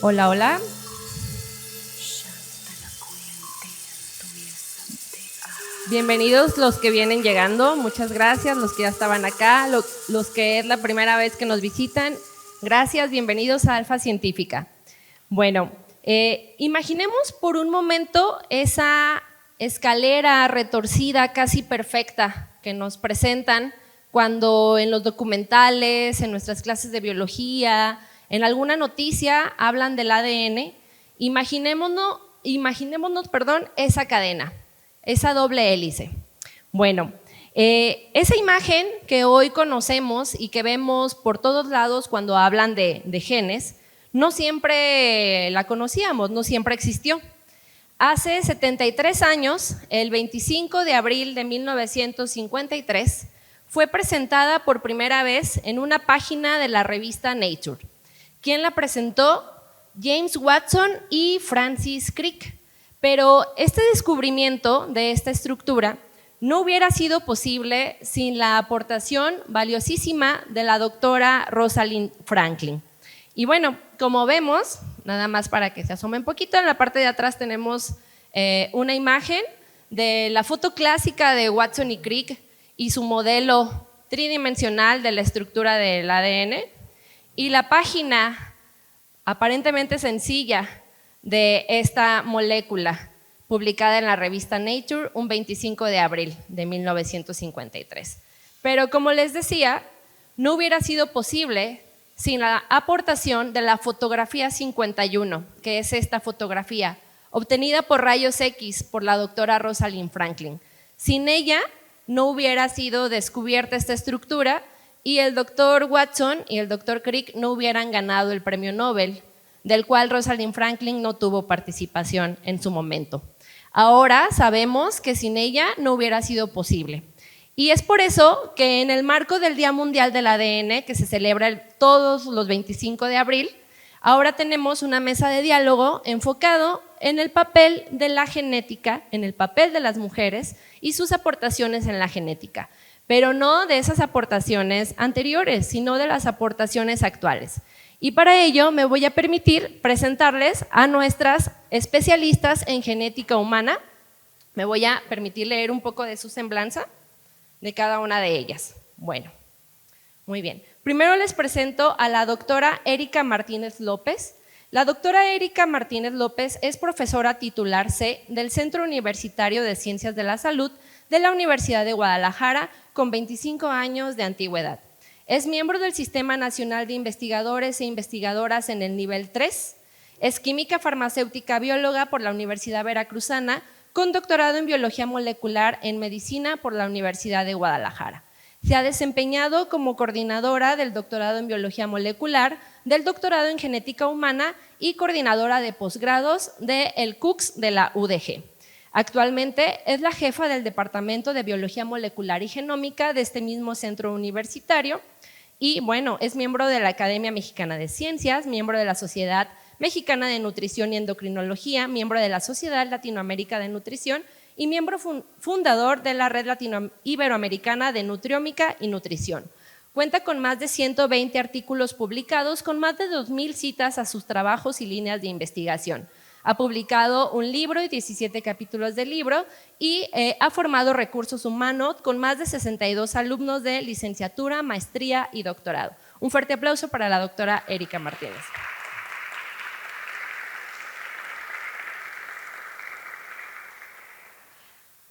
Hola, hola. Bienvenidos los que vienen llegando, muchas gracias, los que ya estaban acá, los que es la primera vez que nos visitan, gracias, bienvenidos a Alfa Científica. Bueno, imaginemos por un momento esa escalera retorcida casi perfecta que nos presentan cuando en los documentales, en nuestras clases de biología, en alguna noticia hablan del ADN. Imaginémonos, esa cadena, esa doble hélice. Bueno, esa imagen que hoy conocemos y que vemos por todos lados cuando hablan de genes, no siempre la conocíamos, no siempre existió. Hace 73 años, el 25 de abril de 1953, fue presentada por primera vez en una página de la revista Nature. ¿Quién la presentó? James Watson y Francis Crick. Pero este descubrimiento de esta estructura no hubiera sido posible sin la aportación valiosísima de la doctora Rosalind Franklin. Y bueno, como vemos, nada más para que se asome un poquito, en la parte de atrás tenemos una imagen de la foto clásica de Watson y Crick y su modelo tridimensional de la estructura del ADN y la página aparentemente sencilla de esta molécula publicada en la revista Nature un 25 de abril de 1953. Pero como les decía, no hubiera sido posible sin la aportación de la fotografía 51, que es esta fotografía, obtenida por rayos X por la doctora Rosalind Franklin. Sin ella no hubiera sido descubierta esta estructura y el doctor Watson y el doctor Crick no hubieran ganado el premio Nobel, del cual Rosalind Franklin no tuvo participación en su momento. Ahora sabemos que sin ella no hubiera sido posible. Y es por eso que en el marco del Día Mundial del ADN, que se celebra todos los 25 de abril, ahora tenemos una mesa de diálogo enfocado en el papel de la genética, en el papel de las mujeres y sus aportaciones en la genética, pero no de esas aportaciones anteriores, sino de las aportaciones actuales. Y para ello me voy a permitir presentarles a nuestras especialistas en genética humana. Me voy a permitir leer un poco de su semblanza de cada una de ellas. Bueno, muy bien. Primero les presento a la doctora Erika Martínez López. La doctora Erika Martínez López es profesora titular C del Centro Universitario de Ciencias de la Salud de la Universidad de Guadalajara con 25 años de antigüedad. Es miembro del Sistema Nacional de Investigadores e Investigadoras en el nivel 3. Es química farmacéutica bióloga por la Universidad Veracruzana, con doctorado en Biología Molecular en Medicina por la Universidad de Guadalajara. Se ha desempeñado como coordinadora del doctorado en Biología Molecular, del doctorado en Genética Humana y coordinadora de posgrados del CUCS de la UDG. Actualmente es la jefa del Departamento de Biología Molecular y Genómica de este mismo centro universitario y bueno, es miembro de la Academia Mexicana de Ciencias, miembro de la Sociedad Mexicana de Nutrición y Endocrinología, miembro de la Sociedad Latinoamérica de Nutrición y miembro fundador de la Red Latino-Iberoamericana de Nutriómica y Nutrición. Cuenta con más de 120 artículos publicados, con más de 2,000 citas a sus trabajos y líneas de investigación. Ha publicado un libro y 17 capítulos del libro y ha formado recursos humanos con más de 62 alumnos de licenciatura, maestría y doctorado. Un fuerte aplauso para la doctora Erika Martínez.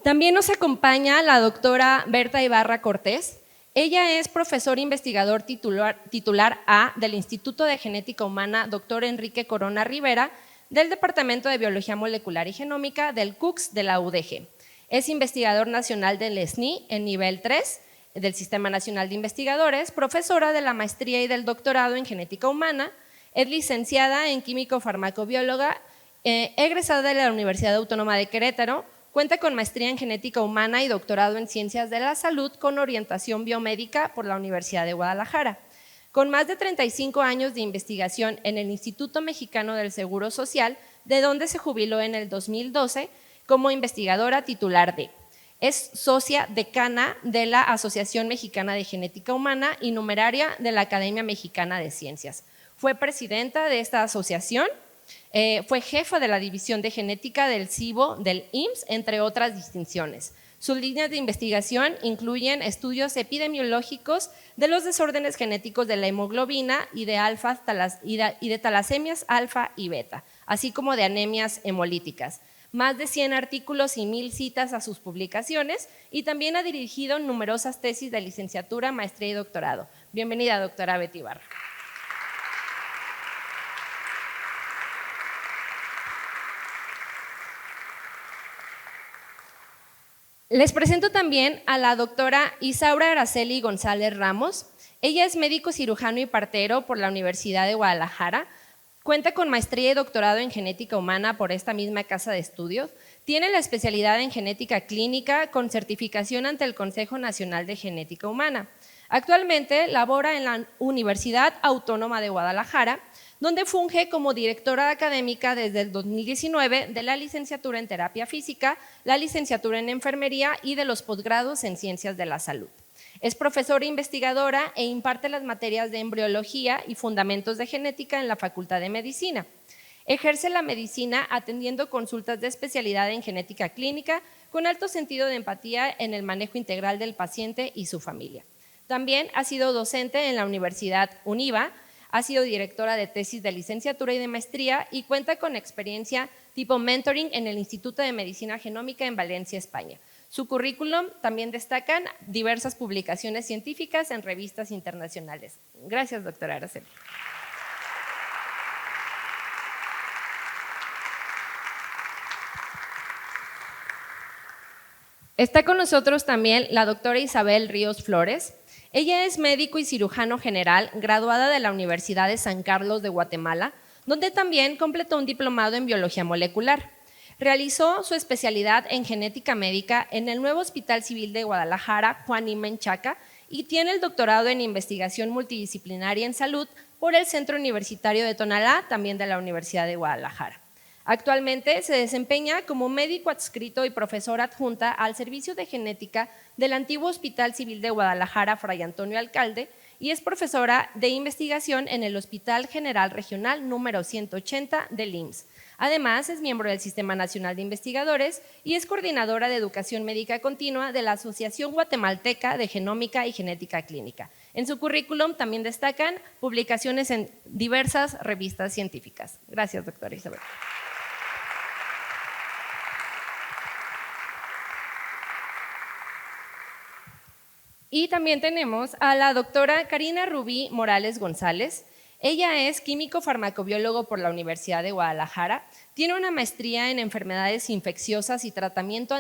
También nos acompaña la doctora Berta Ibarra Cortés. Ella es profesor investigador titular A del Instituto de Genética Humana Dr. Enrique Corona Rivera, del Departamento de Biología Molecular y Genómica del CUCS de la UDG. Es investigador nacional del SNI en nivel 3 del Sistema Nacional de Investigadores, profesora de la maestría y del doctorado en Genética Humana, es licenciada en Químico Farmacobióloga, egresada de la Universidad Autónoma de Querétaro, cuenta con maestría en Genética Humana y doctorado en Ciencias de la Salud con orientación biomédica por la Universidad de Guadalajara. Con más de 35 años de investigación en el Instituto Mexicano del Seguro Social, de donde se jubiló en el 2012 como investigadora titular D. Es socia decana de la Asociación Mexicana de Genética Humana y numeraria de la Academia Mexicana de Ciencias. Fue presidenta de esta asociación Fue jefa de la División de Genética del CIBO del IMSS, entre otras distinciones. Sus líneas de investigación incluyen estudios epidemiológicos de los desórdenes genéticos de la hemoglobina y de talasemias alfa y beta, así como de anemias hemolíticas. Más de 100 artículos y 1000 citas a sus publicaciones, y también ha dirigido numerosas tesis de licenciatura, maestría y doctorado. Bienvenida, doctora Betty Ibarra. Les presento también a la doctora Isaura Araceli González Ramos. Ella es médico cirujano y partero por la Universidad de Guadalajara. Cuenta con maestría y doctorado en genética humana por esta misma casa de estudios. Tiene la especialidad en genética clínica con certificación ante el Consejo Nacional de Genética Humana. Actualmente labora en la Universidad Autónoma de Guadalajara, donde funge como directora académica desde el 2019 de la licenciatura en terapia física, la licenciatura en enfermería y de los posgrados en ciencias de la salud. Es profesora investigadora e imparte las materias de embriología y fundamentos de genética en la Facultad de Medicina. Ejerce la medicina atendiendo consultas de especialidad en genética clínica con alto sentido de empatía en el manejo integral del paciente y su familia. También ha sido docente en la Universidad UNIVA, ha sido directora de tesis de licenciatura y de maestría y cuenta con experiencia tipo mentoring en el Instituto de Medicina Genómica en Valencia, España. Su currículum también destacan diversas publicaciones científicas en revistas internacionales. Gracias, doctora Araceli. Está con nosotros también la doctora Isabel Ríos Flores. Ella es médico y cirujano general, graduada de la Universidad de San Carlos de Guatemala, donde también completó un diplomado en biología molecular. Realizó su especialidad en genética médica en el nuevo Hospital Civil de Guadalajara, Juan I. Menchaca, y tiene el doctorado en investigación multidisciplinaria en salud por el Centro Universitario de Tonalá, también de la Universidad de Guadalajara. Actualmente se desempeña como médico adscrito y profesora adjunta al Servicio de Genética del antiguo Hospital Civil de Guadalajara, Fray Antonio Alcalde, y es profesora de investigación en el Hospital General Regional número 180 del IMSS. Además, es miembro del Sistema Nacional de Investigadores y es coordinadora de Educación Médica Continua de la Asociación Guatemalteca de Genómica y Genética Clínica. En su currículum también destacan publicaciones en diversas revistas científicas. Gracias, doctora Isabel. Y también tenemos a la doctora Karina Rubí Morales González. Ella es químico farmacobiólogo por la Universidad de Guadalajara, tiene una maestría en enfermedades infecciosas y tratamiento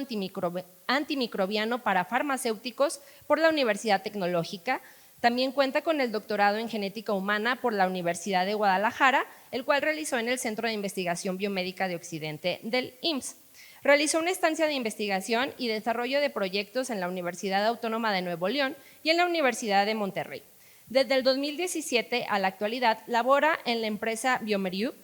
antimicrobiano para farmacéuticos por la Universidad Tecnológica. También cuenta con el doctorado en genética humana por la Universidad de Guadalajara, el cual realizó en el Centro de Investigación Biomédica de Occidente del IMSS. Realizó una estancia de investigación y desarrollo de proyectos en la Universidad Autónoma de Nuevo León y en la Universidad de Monterrey. Desde el 2017 a la actualidad labora en la empresa Biomerieux,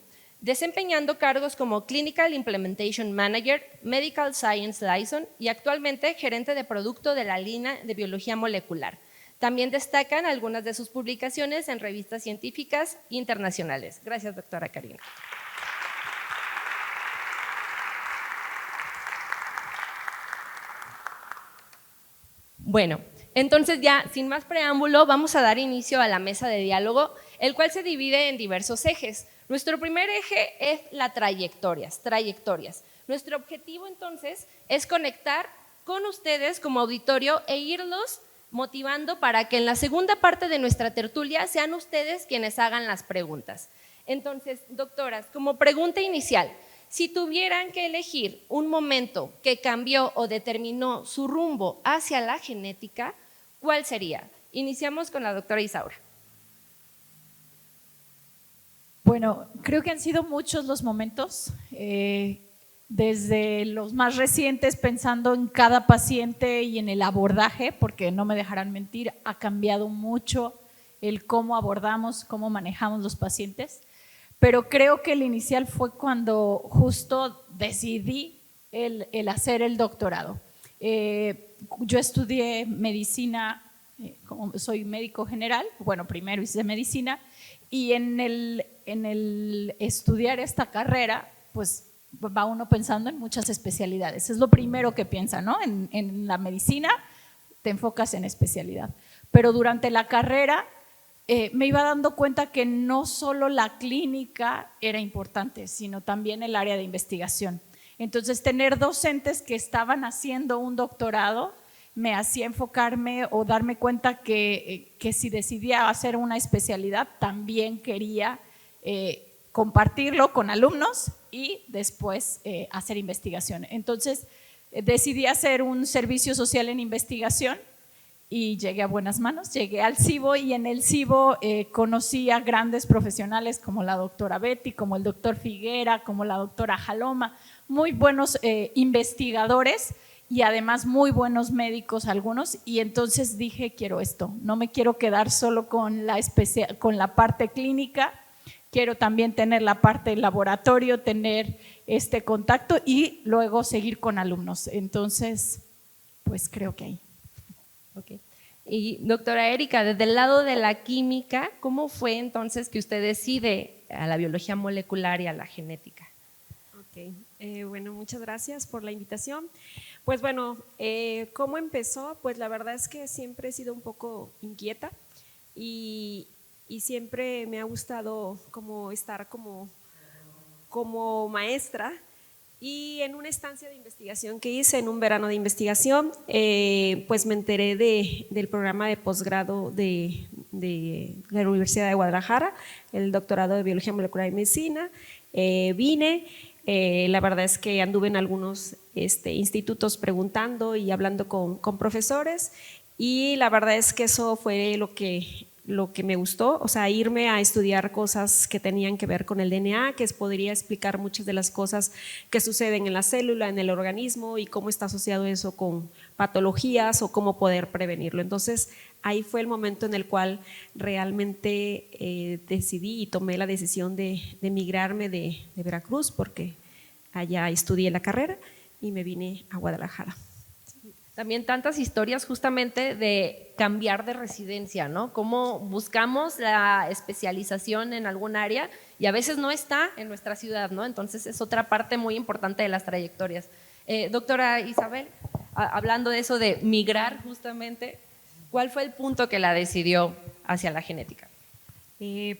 desempeñando cargos como Clinical Implementation Manager, Medical Science Liaison y actualmente gerente de producto de la línea de biología molecular. También destacan algunas de sus publicaciones en revistas científicas internacionales. Gracias, doctora Karina. Bueno, entonces ya sin más preámbulo vamos a dar inicio a la mesa de diálogo, el cual se divide en diversos ejes. Nuestro primer eje es las trayectorias. Nuestro objetivo entonces es conectar con ustedes como auditorio e irlos motivando para que en la segunda parte de nuestra tertulia sean ustedes quienes hagan las preguntas. Entonces, doctoras, como pregunta inicial, si tuvieran que elegir un momento que cambió o determinó su rumbo hacia la genética, ¿cuál sería? Iniciamos con la doctora Isaura. Bueno, creo que han sido muchos los momentos, desde los más recientes pensando en cada paciente y en el abordaje, porque no me dejarán mentir, ha cambiado mucho el cómo abordamos, cómo manejamos los pacientes. Pero creo que el inicial fue cuando justo decidí el hacer el doctorado. Yo estudié medicina, como soy médico general, bueno, primero hice medicina, y en en el estudiar esta carrera, pues va uno pensando en muchas especialidades. Es lo primero que piensa, ¿no? En la medicina te enfocas en especialidad. Pero durante la carrera me iba dando cuenta que no solo la clínica era importante, sino también el área de investigación. Entonces, tener docentes que estaban haciendo un doctorado me hacía enfocarme o darme cuenta que si decidía hacer una especialidad, también quería compartirlo con alumnos y después hacer investigación. Entonces, decidí hacer un servicio social en investigación y llegué a buenas manos, llegué al CIBO y en el CIBO conocí a grandes profesionales como la doctora Betty, como el doctor Figuera, como la doctora Jaloma, muy buenos investigadores y además muy buenos médicos algunos, y entonces dije, quiero esto, no me quiero quedar solo con la parte clínica, quiero también tener la parte del laboratorio, tener este contacto y luego seguir con alumnos. Entonces, pues creo que ahí. Okay. Y doctora Erika, desde el lado de la química, ¿cómo fue entonces que usted decide a la biología molecular y a la genética? Ok, bueno, muchas gracias por la invitación. Pues bueno, ¿cómo empezó? Pues la verdad es que siempre he sido un poco inquieta y siempre me ha gustado como estar como maestra. Y en una estancia de investigación que hice, en un verano de investigación, pues me enteré del programa de posgrado de la Universidad de Guadalajara, el doctorado de Biología Molecular y Medicina. Vine, la verdad es que anduve en algunos institutos preguntando y hablando con profesores, y la verdad es que eso fue lo que me gustó, o sea, irme a estudiar cosas que tenían que ver con el DNA, que podría explicar muchas de las cosas que suceden en la célula, en el organismo y cómo está asociado eso con patologías o cómo poder prevenirlo. Entonces, ahí fue el momento en el cual realmente decidí y tomé la decisión de migrarme de Veracruz, porque allá estudié la carrera y me vine a Guadalajara. También tantas historias justamente de cambiar de residencia, ¿no? Cómo buscamos la especialización en algún área y a veces no está en nuestra ciudad, ¿no? Entonces es otra parte muy importante de las trayectorias. Doctora Isabel, hablando de eso de migrar justamente, ¿cuál fue el punto que la decidió hacia la genética?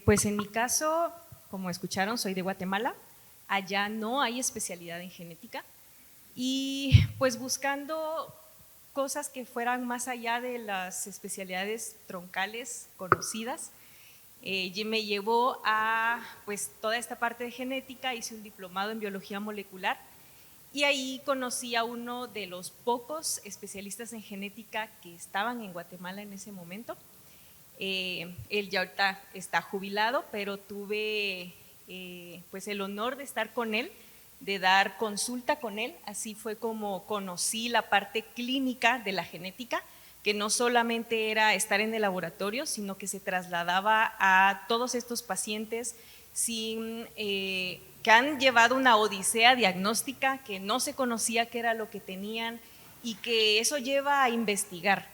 Pues en mi caso, como escucharon, soy de Guatemala. Allá no hay especialidad en genética y pues buscando cosas que fueran más allá de las especialidades troncales conocidas, me llevó a pues toda esta parte de genética. Hice un diplomado en biología molecular y ahí conocí a uno de los pocos especialistas en genética que estaban en Guatemala en ese momento. Él ya ahorita está jubilado, pero tuve pues el honor de estar con él, de dar consulta con él. Así fue como conocí la parte clínica de la genética, que no solamente era estar en el laboratorio, sino que se trasladaba a todos estos pacientes que han llevado una odisea diagnóstica, que no se conocía qué era lo que tenían y que eso lleva a investigar.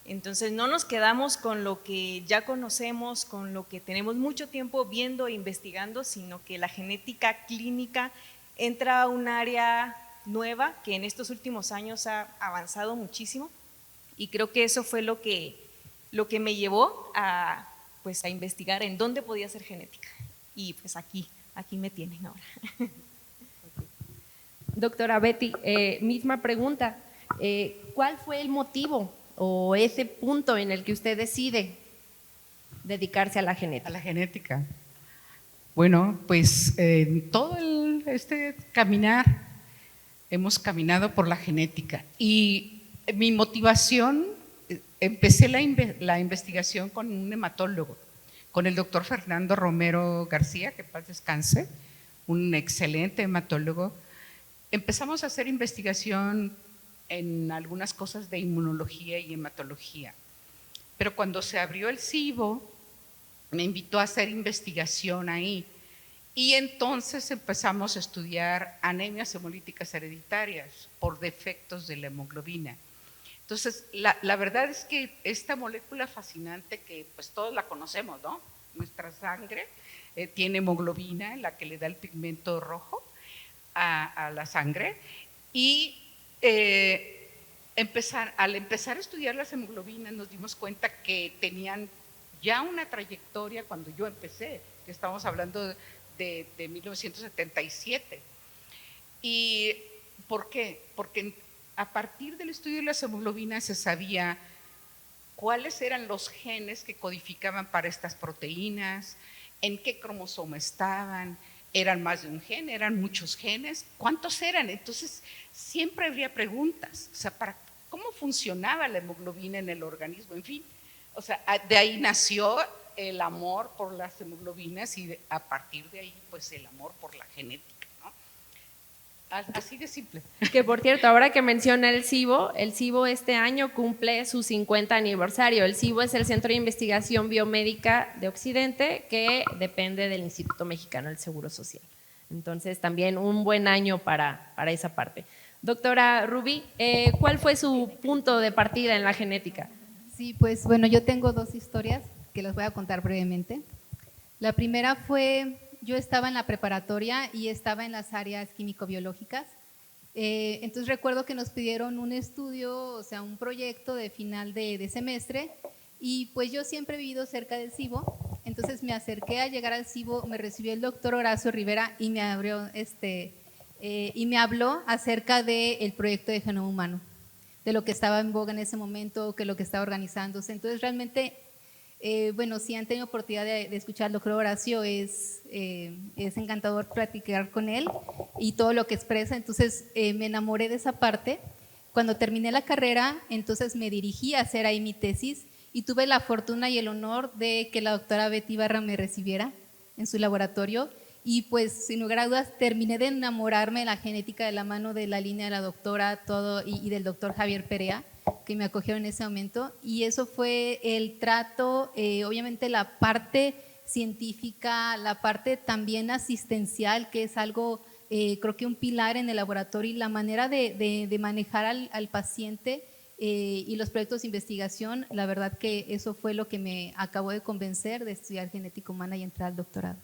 Entonces no nos quedamos con lo que ya conocemos, con lo que tenemos mucho tiempo viendo e investigando, sino que la genética clínica entra a un área nueva que en estos últimos años ha avanzado muchísimo, y creo que eso fue lo que me llevó a investigar en dónde podía ser genética, y pues aquí me tienen ahora. Doctora Betty, misma pregunta, ¿cuál fue el motivo o ese punto en el que usted decide dedicarse a la genética? A la genética. Bueno, pues todo este caminar, hemos caminado por la genética, y mi motivación, empecé la investigación con un hematólogo, con el doctor Fernando Romero García, que paz descanse, un excelente hematólogo. Empezamos a hacer investigación en algunas cosas de inmunología y hematología, pero cuando se abrió el CIBO, me invitó a hacer investigación ahí, y entonces empezamos a estudiar anemias hemolíticas hereditarias por defectos de la hemoglobina. Entonces, la verdad es que esta molécula fascinante, que pues todos la conocemos, ¿no? nuestra sangre tiene hemoglobina, la que le da el pigmento rojo a la sangre, y al empezar a estudiar las hemoglobinas nos dimos cuenta que tenían ya una trayectoria cuando yo empecé, que estamos hablando de 1977. ¿Y por qué? Porque a partir del estudio de las hemoglobinas se sabía cuáles eran los genes que codificaban para estas proteínas, en qué cromosoma estaban, eran más de un gen, eran muchos genes, ¿cuántos eran? Entonces siempre habría preguntas, o sea, ¿cómo funcionaba la hemoglobina en el organismo? En fin, o sea, de ahí nació el amor por las hemoglobinas y a partir de ahí, pues el amor por la genética, ¿no? Así de simple. Que por cierto, ahora que menciona el CIBO este año cumple su 50 aniversario. El CIBO es el Centro de Investigación Biomédica de Occidente, que depende del Instituto Mexicano del Seguro Social. Entonces, también un buen año para esa parte. Doctora Rubí, ¿cuál fue su punto de partida en la genética? Sí, pues bueno, yo tengo dos historias que les voy a contar brevemente. La primera fue, yo estaba en la preparatoria y estaba en las áreas químico-biológicas. Entonces recuerdo que nos pidieron un estudio, o sea, un proyecto de final de semestre, y pues yo siempre he vivido cerca del CIBO, entonces me acerqué a llegar al CIBO, me recibió el doctor Horacio Rivera y me habló acerca del proyecto de genoma humano, de lo que estaba en boga en ese momento, que lo que estaba organizándose. Entonces realmente, bueno, si han tenido oportunidad de escuchar al doctor Horacio, es encantador platicar con él y todo lo que expresa. Entonces me enamoré de esa parte. Cuando terminé la carrera, entonces me dirigí a hacer ahí mi tesis y tuve la fortuna y el honor de que la doctora Betty Ibarra me recibiera en su laboratorio. Y pues sin lugar a dudas terminé de enamorarme de la genética de la mano de la línea de la doctora y del doctor Javier Perea, que me acogieron en ese momento, y eso fue el trato, obviamente la parte científica, la parte también asistencial, que es algo, creo que un pilar en el laboratorio, y la manera de manejar al paciente y los proyectos de investigación. La verdad que eso fue lo que me acabó de convencer de estudiar genética humana y entrar al doctorado.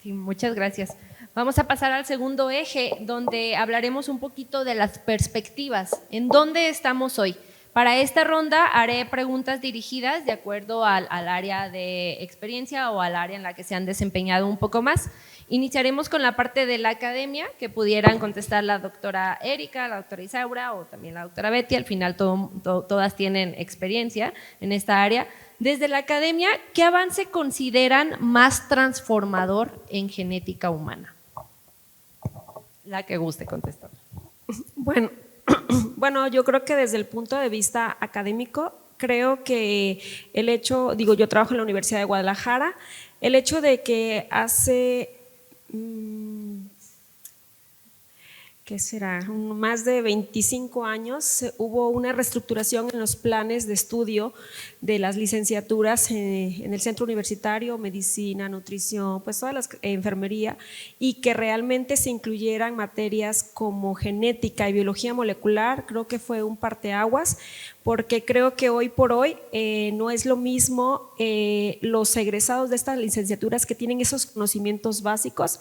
Sí, muchas gracias. Vamos a pasar al segundo eje, donde hablaremos un poquito de las perspectivas. ¿En dónde estamos hoy? Para esta ronda haré preguntas dirigidas de acuerdo al área de experiencia o al área en la que se han desempeñado un poco más. Iniciaremos con la parte de la academia, que pudieran contestar la doctora Erika, la doctora Isaura o también la doctora Betty. Al final todas tienen experiencia en esta área. Desde la academia, ¿qué avance consideran más transformador en genética humana? La que guste contestar. Bueno, yo creo que desde el punto de vista académico, creo que el hecho, yo trabajo en la Universidad de Guadalajara, el hecho de que hace, ¿qué será? Más de 25 años hubo una reestructuración en los planes de estudio de las licenciaturas en el centro universitario, medicina, nutrición, pues todas las enfermería, y que realmente se incluyeran materias como genética y biología molecular. Creo que fue un parteaguas, porque creo que hoy por hoy no es lo mismo los egresados de estas licenciaturas que tienen esos conocimientos básicos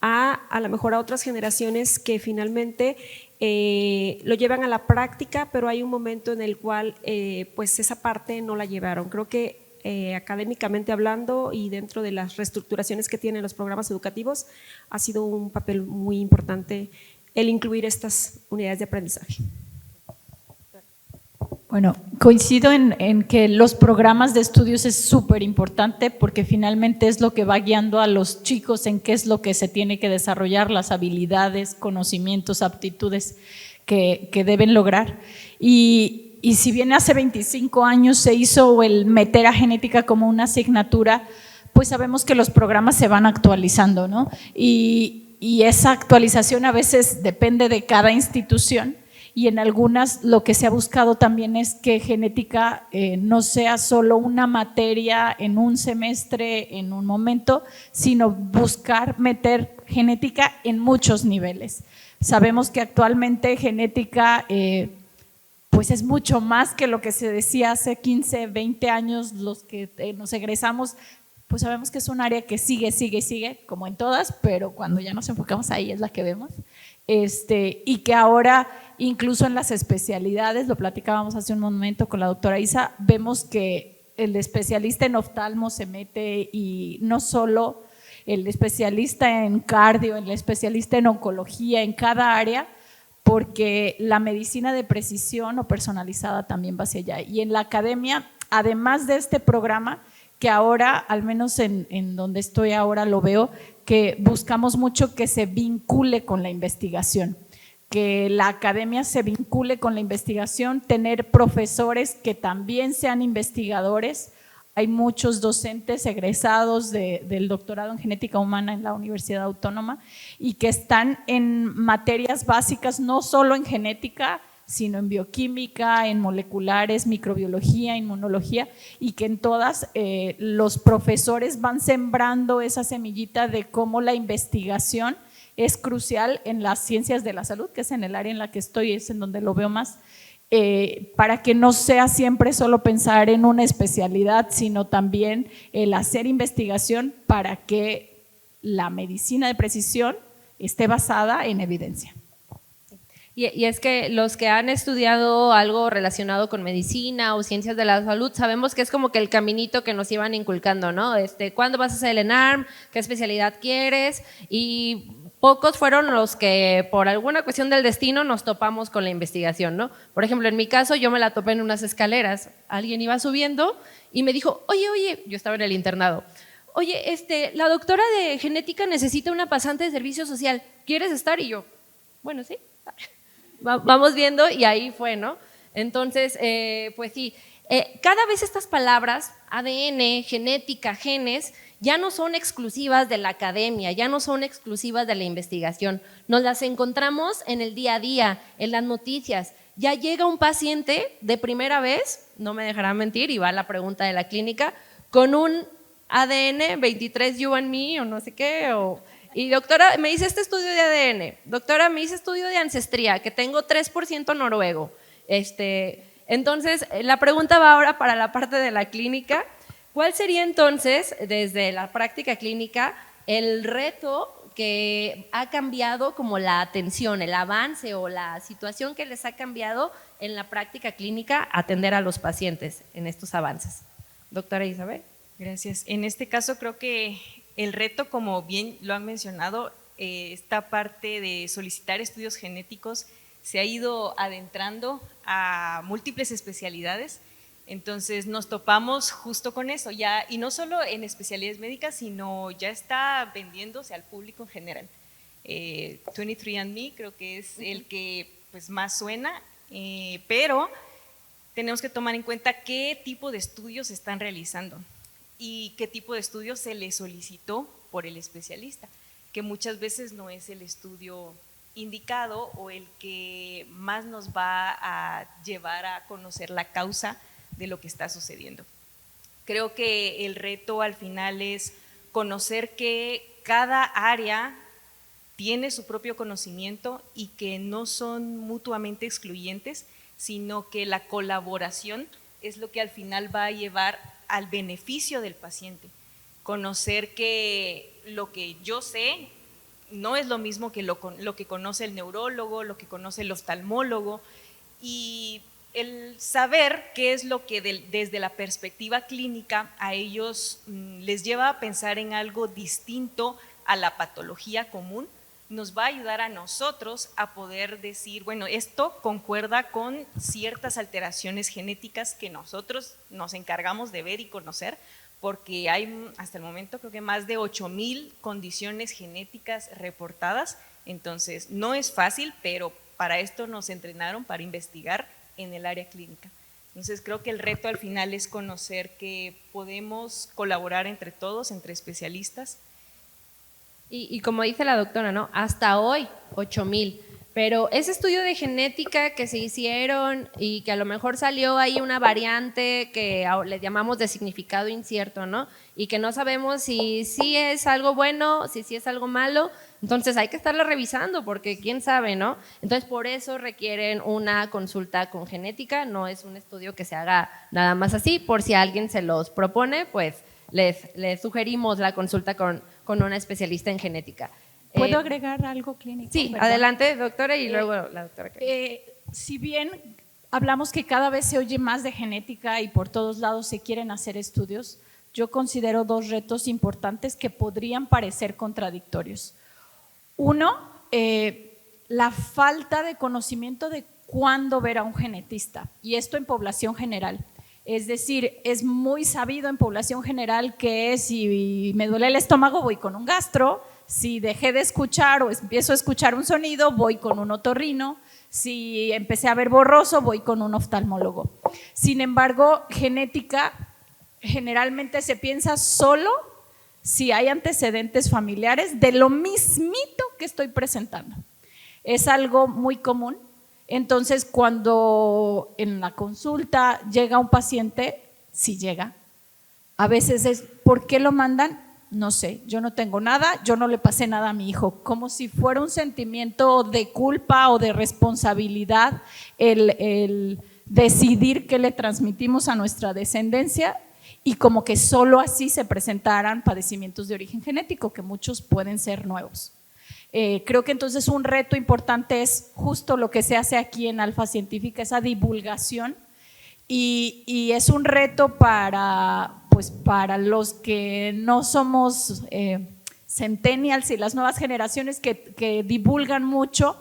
a lo mejor a otras generaciones que finalmente lo llevan a la práctica, pero hay un momento en el cual pues esa parte no la llevaron. Creo que académicamente hablando y dentro de las reestructuraciones que tienen los programas educativos ha sido un papel muy importante el incluir estas unidades de aprendizaje. Bueno, coincido en que los programas de estudios es súper importante porque finalmente es lo que va guiando a los chicos en qué es lo que se tiene que desarrollar, las habilidades, conocimientos, aptitudes que deben lograr. Y si bien hace 25 años se hizo el meter a genética como una asignatura, pues sabemos que los programas se van actualizando, ¿no? Y esa actualización a veces depende de cada institución. Y en algunas lo que se ha buscado también es que genética no sea solo una materia en un semestre, en un momento, sino buscar meter genética en muchos niveles. Sabemos que actualmente genética pues es mucho más que lo que se decía hace 15, 20 años, los que nos egresamos pues sabemos que es un área que sigue, como en todas, pero cuando ya nos enfocamos ahí es la que vemos. Y que ahora, incluso en las especialidades, lo platicábamos hace un momento con la doctora Isa, vemos que el especialista en oftalmo se mete y no solo el especialista en cardio, el especialista en oncología, en cada área, porque la medicina de precisión o personalizada también va hacia allá. Y en la academia, además de este programa, que ahora, al menos en donde estoy ahora lo veo, que buscamos mucho que se vincule con la investigación, que la academia se vincule con la investigación, tener profesores que también sean investigadores. Hay muchos docentes egresados del doctorado en genética humana en la Universidad Autónoma y que están en materias básicas, no solo en genética, sino en bioquímica, en moleculares, microbiología, inmunología, y que en todas los profesores van sembrando esa semillita de cómo la investigación es crucial en las ciencias de la salud, que es en el área en la que estoy, es en donde lo veo más, para que no sea siempre solo pensar en una especialidad, sino también el hacer investigación para que la medicina de precisión esté basada en evidencia. Y es que los que han estudiado algo relacionado con medicina o ciencias de la salud, sabemos que es como que el caminito que nos iban inculcando, ¿no? ¿Cuándo vas a hacer el ENARM? ¿Qué especialidad quieres? Y pocos fueron los que por alguna cuestión del destino nos topamos con la investigación, ¿no? Por ejemplo, en mi caso yo me la topé en unas escaleras, alguien iba subiendo y me dijo, oye, yo estaba en el internado, oye, la doctora de genética necesita una pasante de servicio social, ¿quieres estar? Y yo, bueno, sí. Vamos viendo y ahí fue, ¿no? Entonces, pues sí, cada vez estas palabras, ADN, genética, genes, ya no son exclusivas de la academia, ya no son exclusivas de la investigación, nos las encontramos en el día a día, en las noticias. Ya llega un paciente de primera vez, no me dejará mentir, y va a la pregunta de la clínica, con un ADN 23 you and me o no sé qué, y doctora, me hice este estudio de ADN, doctora, me hice estudio de ancestría, que tengo 3% noruego. Entonces, la pregunta va ahora para la parte de la clínica. ¿Cuál sería entonces, desde la práctica clínica, el reto que ha cambiado como la atención, el avance o la situación que les ha cambiado en la práctica clínica atender a los pacientes en estos avances? Doctora Isabel. Gracias. En este caso creo que el reto, como bien lo han mencionado, esta parte de solicitar estudios genéticos se ha ido adentrando a múltiples especialidades, entonces nos topamos justo con eso, ya, y no solo en especialidades médicas, sino ya está vendiéndose al público en general. 23andMe creo que es el que pues, más suena, pero tenemos que tomar en cuenta qué tipo de estudios se están realizando y qué tipo de estudio se le solicitó por el especialista, que muchas veces no es el estudio indicado o el que más nos va a llevar a conocer la causa de lo que está sucediendo. Creo que el reto al final es conocer que cada área tiene su propio conocimiento y que no son mutuamente excluyentes, sino que la colaboración es lo que al final va a llevar al beneficio del paciente. Conocer que lo que yo sé no es lo mismo que lo que conoce el neurólogo, lo que conoce el oftalmólogo, y el saber qué es lo que desde la perspectiva clínica a ellos les lleva a pensar en algo distinto a la patología común, nos va a ayudar a nosotros a poder decir, bueno, esto concuerda con ciertas alteraciones genéticas que nosotros nos encargamos de ver y conocer, porque hay hasta el momento creo que más de 8,000 condiciones genéticas reportadas, entonces no es fácil, pero para esto nos entrenaron para investigar en el área clínica. Entonces creo que el reto al final es conocer que podemos colaborar entre todos, entre especialistas. Y como dice la doctora, ¿no? Hasta hoy, 8,000. Pero ese estudio de genética que se hicieron y que a lo mejor salió ahí una variante que le llamamos de significado incierto, ¿no? Y que no sabemos si sí es algo bueno, si sí es algo malo, entonces hay que estarla revisando porque quién sabe, ¿no? Entonces por eso requieren una consulta con genética, no es un estudio que se haga nada más así, por si alguien se los propone, pues les sugerimos la consulta con una especialista en genética. ¿Puedo agregar algo clínico? Sí, ¿verdad? adelante, doctora, y luego la doctora. Si bien hablamos que cada vez se oye más de genética y por todos lados se quieren hacer estudios, yo considero 2 retos importantes que podrían parecer contradictorios. Uno, la falta de conocimiento de cuándo ver a un genetista, y esto en población general. Es decir, es muy sabido en población general que si me duele el estómago voy con un gastro, si dejé de escuchar o empiezo a escuchar un sonido voy con un otorrino, si empecé a ver borroso voy con un oftalmólogo. Sin embargo, genética generalmente se piensa solo si hay antecedentes familiares de lo mismito que estoy presentando. Es algo muy común. Entonces, cuando en la consulta llega un paciente, si llega, a veces es, ¿por qué lo mandan? No sé, yo no tengo nada, yo no le pasé nada a mi hijo, como si fuera un sentimiento de culpa o de responsabilidad el decidir qué le transmitimos a nuestra descendencia, y como que solo así se presentaran padecimientos de origen genético, que muchos pueden ser nuevos. Creo que entonces un reto importante es justo lo que se hace aquí en Alfa Científica, esa divulgación, y es un reto para los que no somos centennials y las nuevas generaciones que divulgan mucho,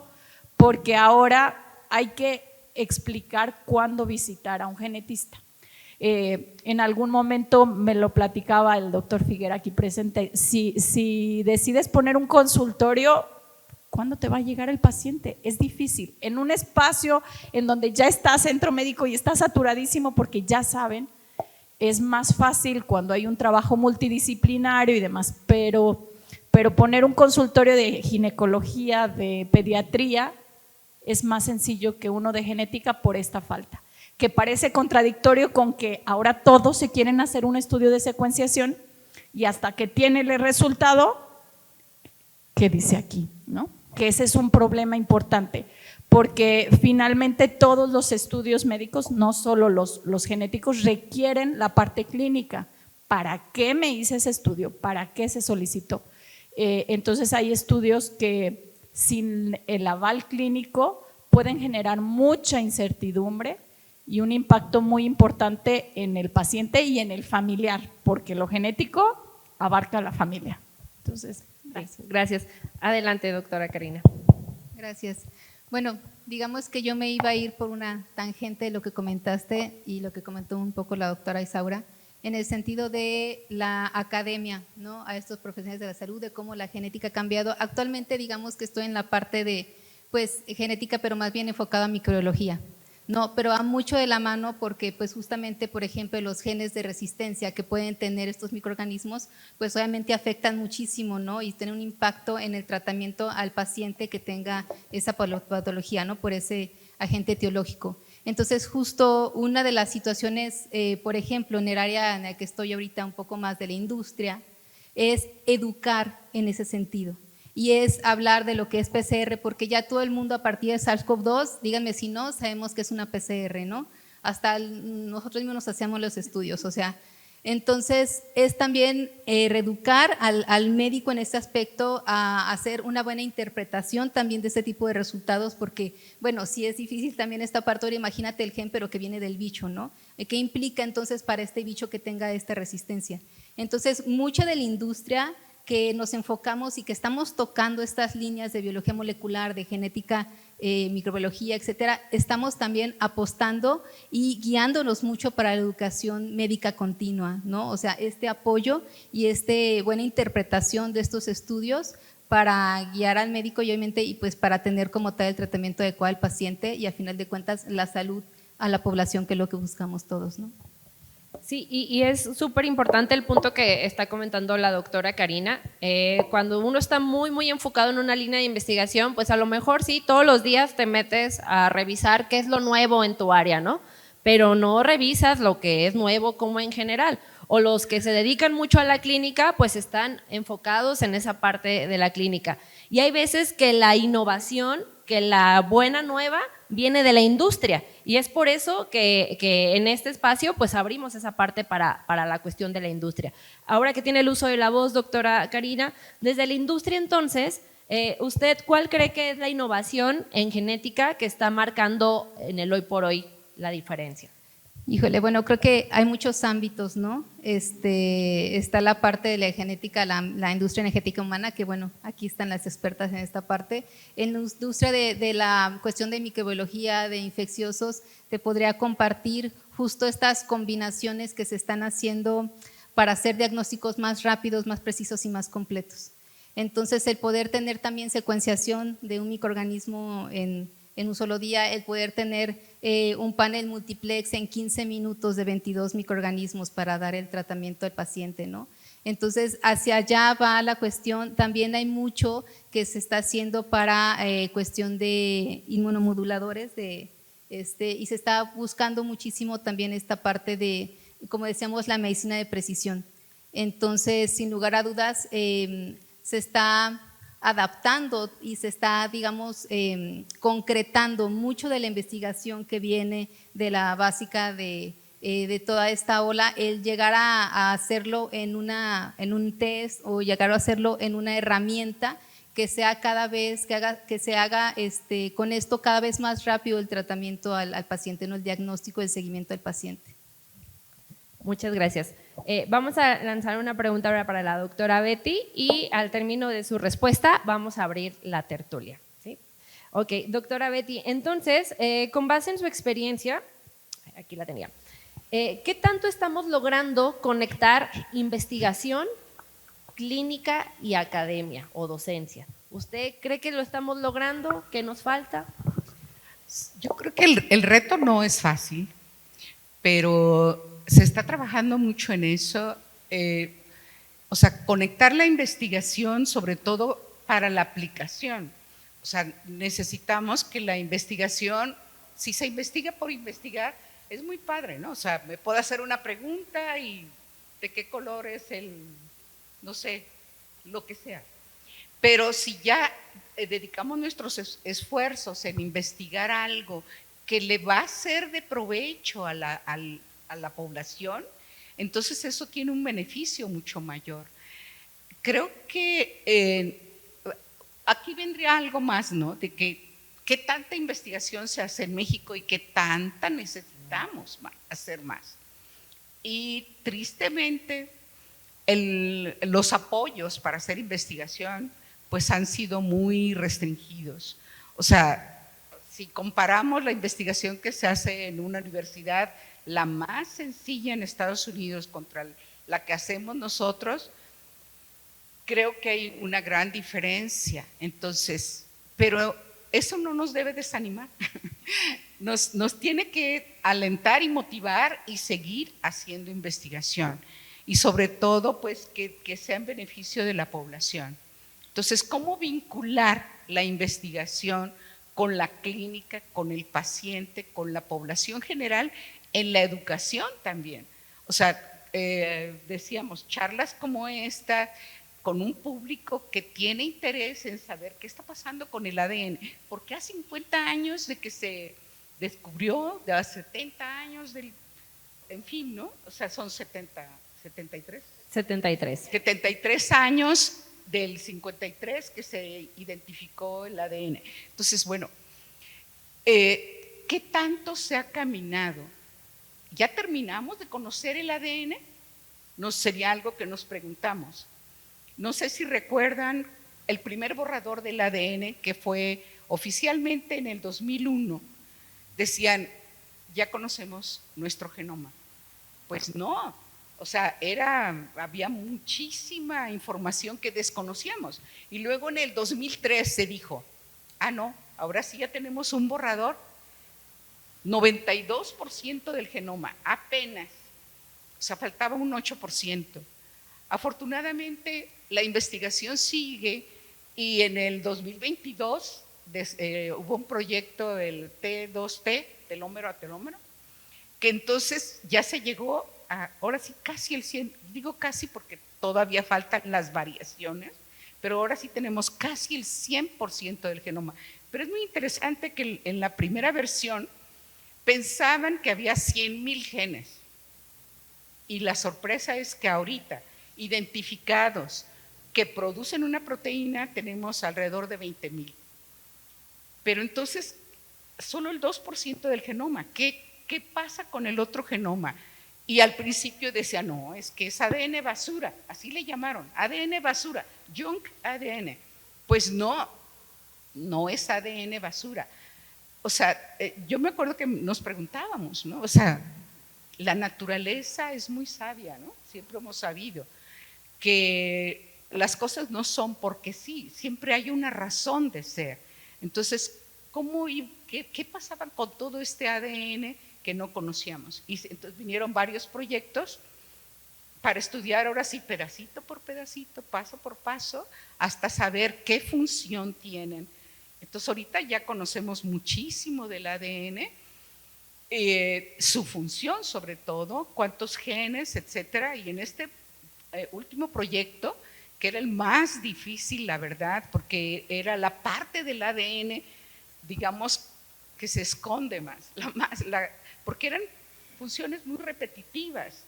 porque ahora hay que explicar cuándo visitar a un genetista. En algún momento me lo platicaba el doctor Figuera aquí presente, si decides poner un consultorio, ¿cuándo te va a llegar el paciente? Es difícil, en un espacio en donde ya está centro médico y está saturadísimo porque ya saben, es más fácil cuando hay un trabajo multidisciplinario y demás, pero poner un consultorio de ginecología, de pediatría, es más sencillo que uno de genética por esta falta, que parece contradictorio con que ahora todos se quieren hacer un estudio de secuenciación y hasta que tiene el resultado, ¿qué dice aquí? ¿No? Que ese es un problema importante, porque finalmente todos los estudios médicos, no solo los genéticos, requieren la parte clínica. ¿Para qué me hice ese estudio? ¿Para qué se solicitó? Entonces hay estudios que sin el aval clínico pueden generar mucha incertidumbre y un impacto muy importante en el paciente y en el familiar, porque lo genético abarca a la familia. Entonces, gracias. Adelante, doctora Karina. Gracias. Bueno, digamos que yo me iba a ir por una tangente de lo que comentaste y lo que comentó un poco la doctora Isaura, en el sentido de la academia, ¿no?, a estos profesionales de la salud, de cómo la genética ha cambiado. Actualmente digamos que estoy en la parte de genética, pero más bien enfocada a microbiología. No, pero va mucho de la mano porque pues justamente, por ejemplo, los genes de resistencia que pueden tener estos microorganismos, pues obviamente afectan muchísimo, ¿no?, y tienen un impacto en el tratamiento al paciente que tenga esa patología, ¿no?, por ese agente etiológico. Entonces, justo una de las situaciones, por ejemplo, en el área en la que estoy ahorita, un poco más de la industria, es educar en ese sentido. Y es hablar de lo que es PCR, porque ya todo el mundo a partir de SARS-CoV-2, díganme si no, sabemos que es una PCR, ¿no? Hasta nosotros mismos nos hacíamos los estudios, o sea, entonces es también reeducar al médico en este aspecto a hacer una buena interpretación también de este tipo de resultados, porque, bueno, sí es difícil también esta parte, ahora imagínate el gen, pero que viene del bicho, ¿no? ¿Qué implica entonces para este bicho que tenga esta resistencia? Entonces, mucha de la industria que nos enfocamos y que estamos tocando estas líneas de biología molecular, de genética, microbiología, etcétera, estamos también apostando y guiándonos mucho para la educación médica continua, ¿no? O sea, este apoyo y buena interpretación de estos estudios para guiar al médico y obviamente y pues para tener como tal el tratamiento adecuado al paciente y a final de cuentas la salud a la población, que es lo que buscamos todos, ¿no? Sí, y es súper importante el punto que está comentando la doctora Karina. Cuando uno está muy, muy enfocado en una línea de investigación, pues a lo mejor sí, todos los días te metes a revisar qué es lo nuevo en tu área, ¿no? Pero no revisas lo que es nuevo como en general. O los que se dedican mucho a la clínica, pues están enfocados en esa parte de la clínica. Y hay veces que la innovación, que la buena nueva viene de la industria. Y es por eso que en este espacio pues abrimos esa parte para la cuestión de la industria. Ahora que tiene el uso de la voz, doctora Karina, desde la industria entonces, ¿usted cuál cree que es la innovación en genética que está marcando en el hoy por hoy la diferencia? Híjole, bueno, creo que hay muchos ámbitos, ¿no? Está la parte de la genética, la industria energética humana, que bueno, aquí están las expertas en esta parte. En la industria de la cuestión de microbiología, de infecciosos, te podría compartir justo estas combinaciones que se están haciendo para hacer diagnósticos más rápidos, más precisos y más completos. Entonces, el poder tener también secuenciación de un microorganismo en un solo día, el poder tener un panel multiplex en 15 minutos de 22 microorganismos para dar el tratamiento al paciente, ¿no? Entonces, hacia allá va la cuestión. También hay mucho que se está haciendo para cuestión de inmunomoduladores y se está buscando muchísimo también esta parte de, como decíamos, la medicina de precisión. Entonces, sin lugar a dudas, se está adaptando y se está, digamos, concretando mucho de la investigación que viene de la básica de toda esta ola, el llegar a hacerlo en un test o llegar a hacerlo en una herramienta que sea cada vez, que se haga con esto cada vez más rápido el tratamiento al paciente, no el diagnóstico, el seguimiento del paciente. Muchas gracias. Vamos a lanzar una pregunta ahora para la doctora Betty y al término de su respuesta vamos a abrir la tertulia. ¿Sí? Ok, doctora Betty, entonces, con base en su experiencia, aquí la tenía, ¿qué tanto estamos logrando conectar investigación, clínica y academia o docencia? ¿Usted cree que lo estamos logrando? ¿Qué nos falta? Yo creo que el reto no es fácil, pero se está trabajando mucho en eso, o sea, conectar la investigación sobre todo para la aplicación. O sea, necesitamos que la investigación, si se investiga por investigar, es muy padre, ¿no? O sea, me puedo hacer una pregunta y de qué color es no sé, lo que sea. Pero si ya dedicamos nuestros esfuerzos en investigar algo que le va a ser de provecho a la población, entonces eso tiene un beneficio mucho mayor. Creo que aquí vendría algo más, ¿no? De que qué tanta investigación se hace en México y qué tanta necesitamos hacer más. Y tristemente los apoyos para hacer investigación pues han sido muy restringidos. O sea, si comparamos la investigación que se hace en una universidad, la más sencilla en Estados Unidos contra la que hacemos nosotros, creo que hay una gran diferencia. Entonces, pero eso no nos debe desanimar, nos tiene que alentar y motivar y seguir haciendo investigación y sobre todo pues que sea en beneficio de la población. Entonces, ¿cómo vincular la investigación con la clínica, con el paciente, con la población general, en la educación también? O sea, decíamos, charlas como esta, con un público que tiene interés en saber qué está pasando con el ADN, porque hace 50 años de que se descubrió, de hace 70 años, en fin, ¿no? O sea, son 73. 73 años del 53 que se identificó el ADN. Entonces, bueno, ¿qué tanto se ha caminado? ¿Ya terminamos de conocer el ADN? No sería algo que nos preguntamos. No sé si recuerdan el primer borrador del ADN que fue oficialmente en el 2001. Decían, ya conocemos nuestro genoma. Pues no, o sea, había muchísima información que desconocíamos. Y luego en el 2003 se dijo, no, ahora sí ya tenemos un borrador, 92% del genoma, apenas, o sea, faltaba un 8%. Afortunadamente, la investigación sigue y en el 2022 hubo un proyecto del T2T, telómero a telómero, que entonces ya se llegó a, ahora sí, casi el 100, digo casi porque todavía faltan las variaciones, pero ahora sí tenemos casi el 100% del genoma. Pero es muy interesante que en la primera versión pensaban que había 100,000 genes. Y la sorpresa es que ahorita, identificados que producen una proteína, tenemos alrededor de 20,000. Pero entonces, solo el 2% del genoma. ¿Qué pasa con el otro genoma? Y al principio decía, no, es que es ADN basura, así le llamaron, ADN basura, junk ADN. Pues no es ADN basura. O sea, yo me acuerdo que nos preguntábamos, ¿no? O sea, la naturaleza es muy sabia, ¿no? Siempre hemos sabido que las cosas no son porque sí, siempre hay una razón de ser. Entonces, ¿qué pasaba con todo este ADN que no conocíamos? Y entonces vinieron varios proyectos para estudiar ahora sí pedacito por pedacito, paso por paso, hasta saber qué función tienen. Entonces ahorita ya conocemos muchísimo del ADN, su función sobre todo, cuántos genes, etcétera. Y en este último proyecto, que era el más difícil, la verdad, porque era la parte del ADN, digamos, que se esconde más, porque eran funciones muy repetitivas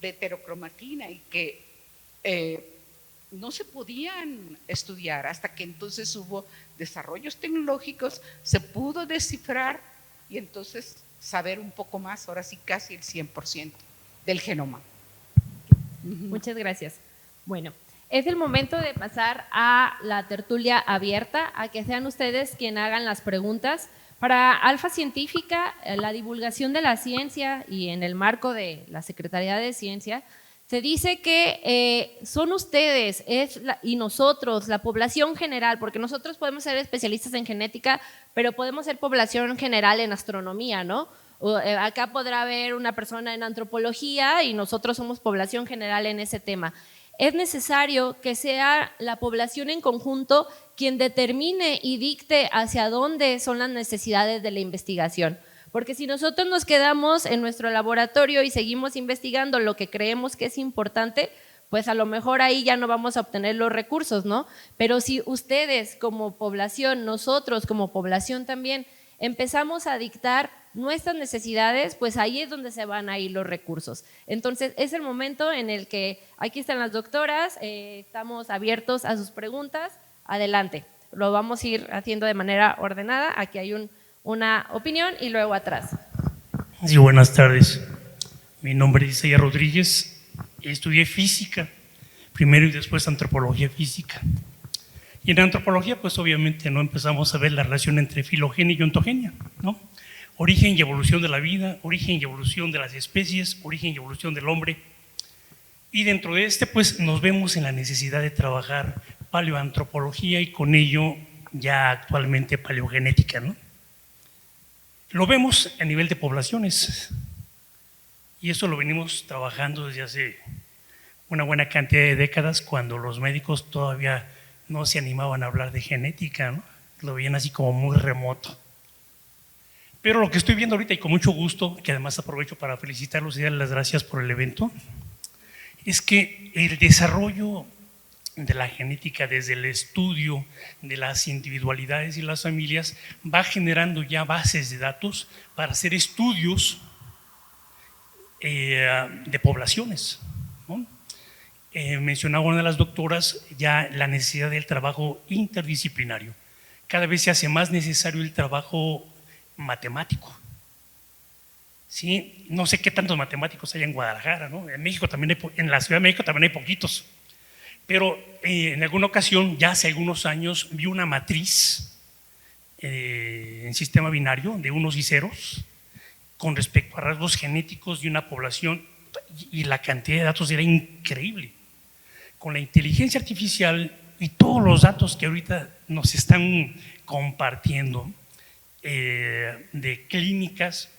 de heterocromatina y que no se podían estudiar hasta que entonces hubo desarrollos tecnológicos, se pudo descifrar y entonces saber un poco más, ahora sí casi el 100% del genoma. Muchas gracias. Bueno, es el momento de pasar a la tertulia abierta, a que sean ustedes quienes hagan las preguntas. Para Alfa Científica, la divulgación de la ciencia y en el marco de la Secretaría de Ciencia, se dice que son ustedes y nosotros, la población general, porque nosotros podemos ser especialistas en genética, pero podemos ser población general en astronomía, ¿no? Acá podrá haber una persona en antropología y nosotros somos población general en ese tema. Es necesario que sea la población en conjunto quien determine y dicte hacia dónde son las necesidades de la investigación. Porque si nosotros nos quedamos en nuestro laboratorio y seguimos investigando lo que creemos que es importante, pues a lo mejor ahí ya no vamos a obtener los recursos, ¿no? Pero si ustedes como población, nosotros como población también, empezamos a dictar nuestras necesidades, pues ahí es donde se van a ir los recursos. Entonces es el momento en el que, aquí están las doctoras, estamos abiertos a sus preguntas, adelante. Lo vamos a ir haciendo de manera ordenada, aquí hay una opinión y luego atrás. Sí, buenas tardes. Mi nombre es Isaías Rodríguez, estudié física, primero y después antropología física. Y en antropología, pues obviamente no empezamos a ver la relación entre filogenia y ontogenia, ¿no? Origen y evolución de la vida, origen y evolución de las especies, origen y evolución del hombre. Y dentro de pues nos vemos en la necesidad de trabajar paleoantropología y con ello ya actualmente paleogenética, ¿no? Lo vemos a nivel de poblaciones y eso lo venimos trabajando desde hace una buena cantidad de décadas, cuando los médicos todavía no se animaban a hablar de genética, ¿no? Lo veían así como muy remoto. Pero lo que estoy viendo ahorita, y con mucho gusto, que además aprovecho para felicitarlos y darles las gracias por el evento, es que el desarrollo de la genética desde el estudio de las individualidades y las familias va generando ya bases de datos para hacer estudios de poblaciones, ¿no? Mencionaba una de las doctoras ya la necesidad del trabajo interdisciplinario. Cada vez se hace más necesario el trabajo matemático. ¿Sí? No sé qué tantos matemáticos hay en Guadalajara, ¿no? En México también en la Ciudad de México también hay poquitos. Pero en alguna ocasión, ya hace algunos años, vi una matriz en sistema binario de unos y ceros con respecto a rasgos genéticos de una población, y la cantidad de datos era increíble. Con la inteligencia artificial y todos los datos que ahorita nos están compartiendo de clínicas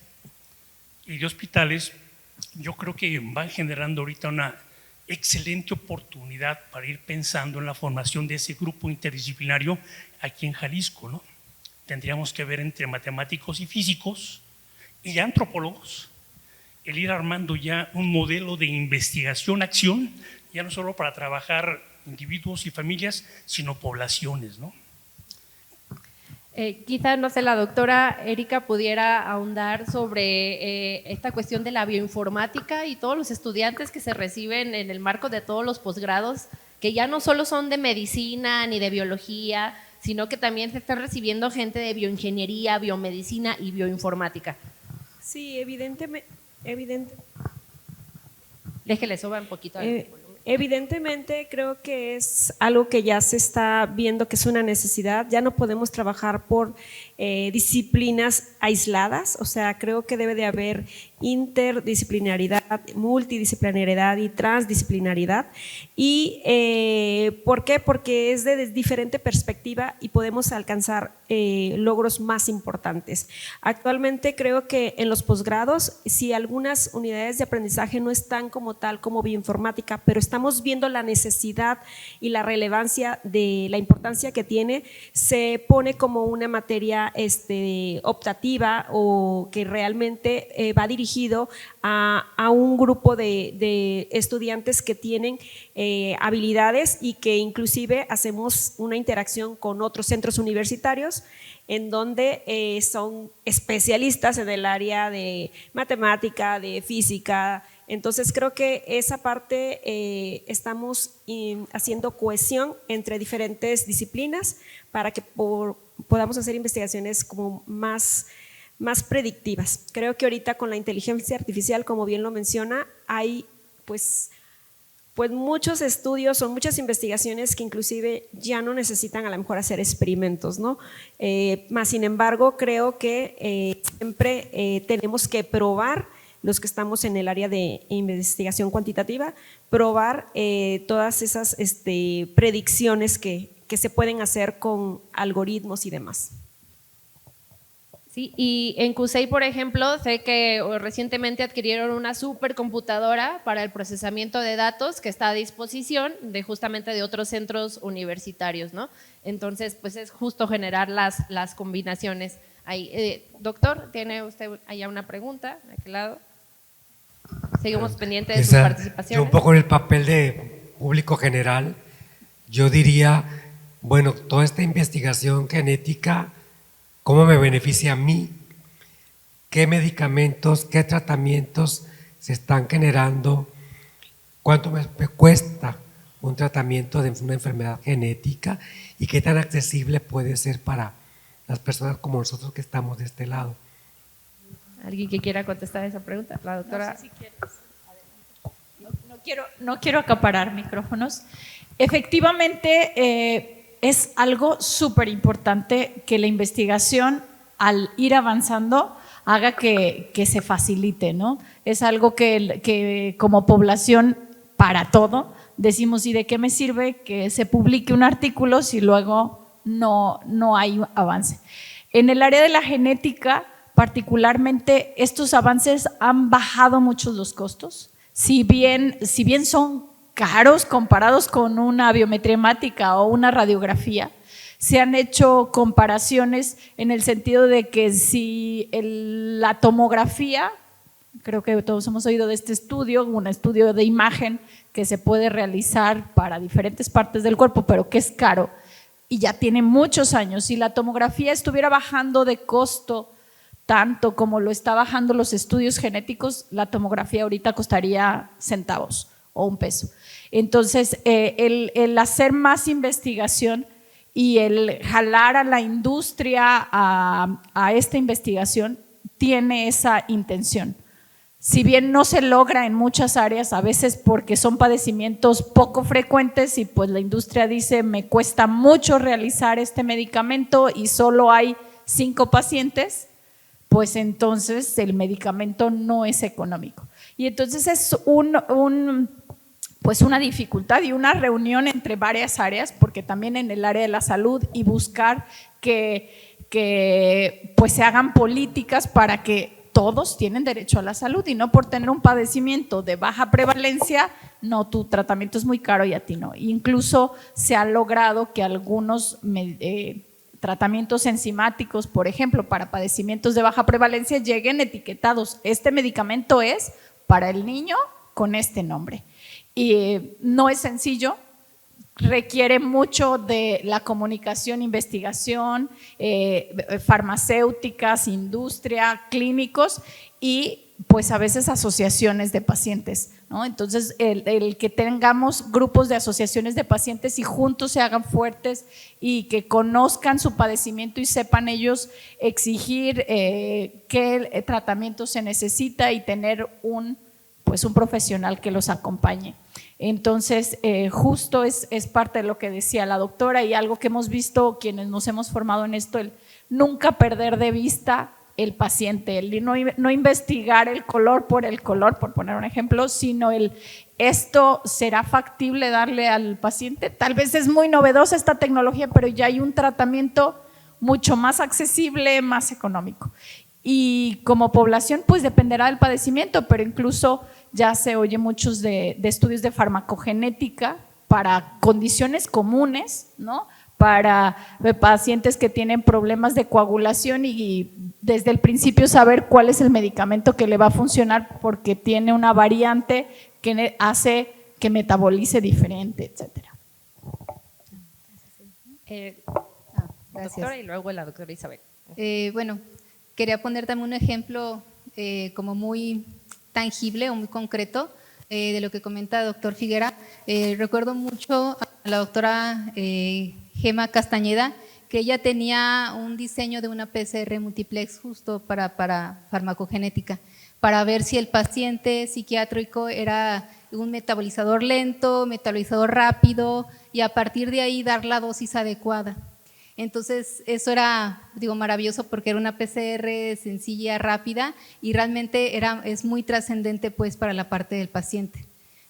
y de hospitales, yo creo que van generando ahorita una excelente oportunidad para ir pensando en la formación de ese grupo interdisciplinario aquí en Jalisco, ¿no? Tendríamos que ver entre matemáticos y físicos y antropólogos el ir armando ya un modelo de investigación-acción, ya no solo para trabajar individuos y familias, sino poblaciones, ¿no? Quizás, no sé, la doctora Erika pudiera ahondar sobre esta cuestión de la bioinformática y todos los estudiantes que se reciben en el marco de todos los posgrados, que ya no solo son de medicina ni de biología, sino que también se están recibiendo gente de bioingeniería, biomedicina y bioinformática. Sí, evidentemente. Déjele soba un poquito. Evidentemente creo que es algo que ya se está viendo que es una necesidad, ya no podemos trabajar por disciplinas aisladas, o sea, creo que debe de haber interdisciplinaridad, multidisciplinariedad y transdisciplinaridad. ¿Y por qué? Porque es de diferente perspectiva y podemos alcanzar logros más importantes. Actualmente creo que en los posgrados, si algunas unidades de aprendizaje no están como tal como bioinformática, pero estamos viendo la necesidad y la relevancia de la importancia que tiene, se pone como una materia optativa o que realmente va dirigido a un grupo de estudiantes que tienen habilidades y que inclusive hacemos una interacción con otros centros universitarios en donde son especialistas en el área de matemática, de física. Entonces creo que esa parte estamos haciendo cohesión entre diferentes disciplinas para que podamos hacer investigaciones como más predictivas. Creo que ahorita con la inteligencia artificial, como bien lo menciona, hay pues muchos estudios o muchas investigaciones que inclusive ya no necesitan a lo mejor hacer experimentos, ¿no? Más sin embargo, creo que siempre tenemos que probar, los que estamos en el área de investigación cuantitativa, probar todas esas predicciones que se pueden hacer con algoritmos y demás. Sí, y en CUSEI, por ejemplo, sé que recientemente adquirieron una supercomputadora para el procesamiento de datos que está a disposición justamente de otros centros universitarios, ¿no? Entonces, pues es justo generar las combinaciones ahí. Doctor, ¿tiene usted allá una pregunta de aquel lado? Seguimos pendientes de sus participaciones. Yo un poco en el papel de público general, yo diría, bueno, toda esta investigación genética, ¿cómo me beneficia a mí? ¿Qué medicamentos, qué tratamientos se están generando? ¿Cuánto me cuesta un tratamiento de una enfermedad genética? ¿Y qué tan accesible puede ser para las personas como nosotros que estamos de este lado? ¿Alguien que quiera contestar esa pregunta? La doctora. No sé si quieres. No quiero acaparar micrófonos. Efectivamente, es algo súper importante que la investigación, al ir avanzando, haga que se facilite, ¿no? Es algo que como población, para todo, decimos, ¿y de qué me sirve que se publique un artículo si luego no hay avance? En el área de la genética, particularmente, estos avances han bajado mucho los costos. Si bien son caros comparados con una biometría hemática o una radiografía, se han hecho comparaciones en el sentido de que si la tomografía, creo que todos hemos oído de este estudio, un estudio de imagen que se puede realizar para diferentes partes del cuerpo, pero que es caro y ya tiene muchos años. Si la tomografía estuviera bajando de costo tanto como lo está bajando los estudios genéticos, la tomografía ahorita costaría centavos o un peso. Entonces, el hacer más investigación y el jalar a la industria a esta investigación tiene esa intención. Si bien no se logra en muchas áreas, a veces porque son padecimientos poco frecuentes y pues la industria dice, me cuesta mucho realizar este medicamento y solo hay 5 pacientes, pues entonces el medicamento no es económico. Y entonces es pues una dificultad y una reunión entre varias áreas, porque también en el área de la salud y buscar que pues se hagan políticas para que todos tienen derecho a la salud y no por tener un padecimiento de baja prevalencia, no, tu tratamiento es muy caro y a ti no. Incluso se ha logrado que algunos tratamientos enzimáticos, por ejemplo, para padecimientos de baja prevalencia, lleguen etiquetados. Este medicamento es para el niño con este nombre. Y no es sencillo, requiere mucho de la comunicación, investigación, farmacéuticas, industria, clínicos y pues a veces asociaciones de pacientes, ¿no? Entonces el que tengamos grupos de asociaciones de pacientes y juntos se hagan fuertes y que conozcan su padecimiento y sepan ellos exigir qué tratamiento se necesita y tener un profesional que los acompañe. Entonces, justo es parte de lo que decía la doctora y algo que hemos visto quienes nos hemos formado en esto, el nunca perder de vista el paciente, el no investigar el color, por poner un ejemplo, sino esto será factible darle al paciente. Tal vez es muy novedosa esta tecnología, pero ya hay un tratamiento mucho más accesible, más económico. Y como población, pues dependerá del padecimiento, pero incluso ya se oye muchos de estudios de farmacogenética para condiciones comunes, ¿no? Para pacientes que tienen problemas de coagulación y desde el principio saber cuál es el medicamento que le va a funcionar porque tiene una variante que hace que metabolice diferente, etcétera. Gracias. Doctora y luego la doctora Isabel. Bueno, quería poner también un ejemplo como muy tangible o muy concreto de lo que comenta el doctor Figuera. Recuerdo mucho a la doctora Gema Castañeda, que ella tenía un diseño de una PCR multiplex justo para farmacogenética, para ver si el paciente psiquiátrico era un metabolizador lento, metabolizador rápido y a partir de ahí dar la dosis adecuada. Entonces eso era, maravilloso porque era una PCR sencilla, rápida y realmente es muy trascendente pues para la parte del paciente.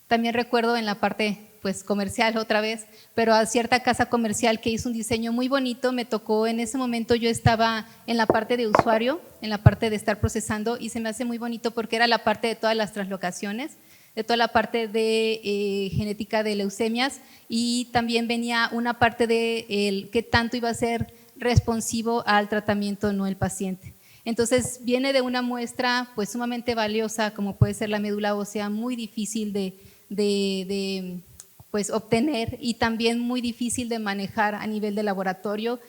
También recuerdo en la parte pues comercial otra vez, pero a cierta casa comercial que hizo un diseño muy bonito, me tocó en ese momento, yo estaba en la parte de usuario, en la parte de estar procesando y se me hace muy bonito porque era la parte de todas las translocaciones, de toda la parte de genética de leucemias y también venía una parte de qué tanto iba a ser responsivo al tratamiento no el paciente. Entonces viene de una muestra pues sumamente valiosa como puede ser la médula ósea, muy difícil de pues obtener y también muy difícil de manejar a nivel de laboratorio.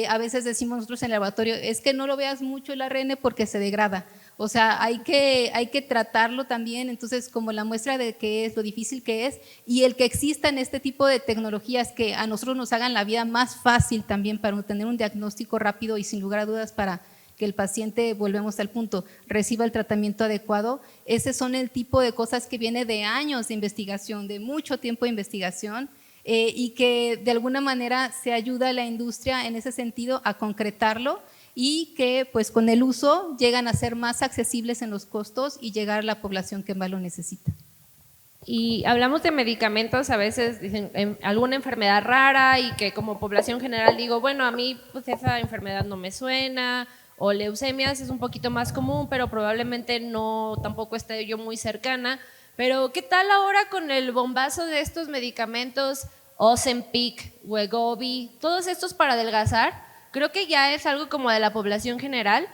A veces decimos nosotros en el laboratorio, es que no lo veas mucho el ARN porque se degrada. O sea, hay que tratarlo también, entonces como la muestra de qué es, lo difícil que es y el que existan este tipo de tecnologías que a nosotros nos hagan la vida más fácil también para obtener un diagnóstico rápido y sin lugar a dudas para que el paciente, volvemos al punto, reciba el tratamiento adecuado. Ese son el tipo de cosas que viene de años de investigación, de mucho tiempo de investigación y que de alguna manera se ayuda a la industria en ese sentido a concretarlo y que pues con el uso llegan a ser más accesibles en los costos y llegar a la población que más lo necesita. Y hablamos de medicamentos, a veces dicen alguna enfermedad rara y que como población general digo, bueno, a mí pues esa enfermedad no me suena, o leucemias es un poquito más común, pero probablemente no, tampoco esté yo muy cercana. Pero ¿qué tal ahora con el bombazo de estos medicamentos, Ozempic, Wegovy, todos estos para adelgazar? Creo que ya es algo como de la población general,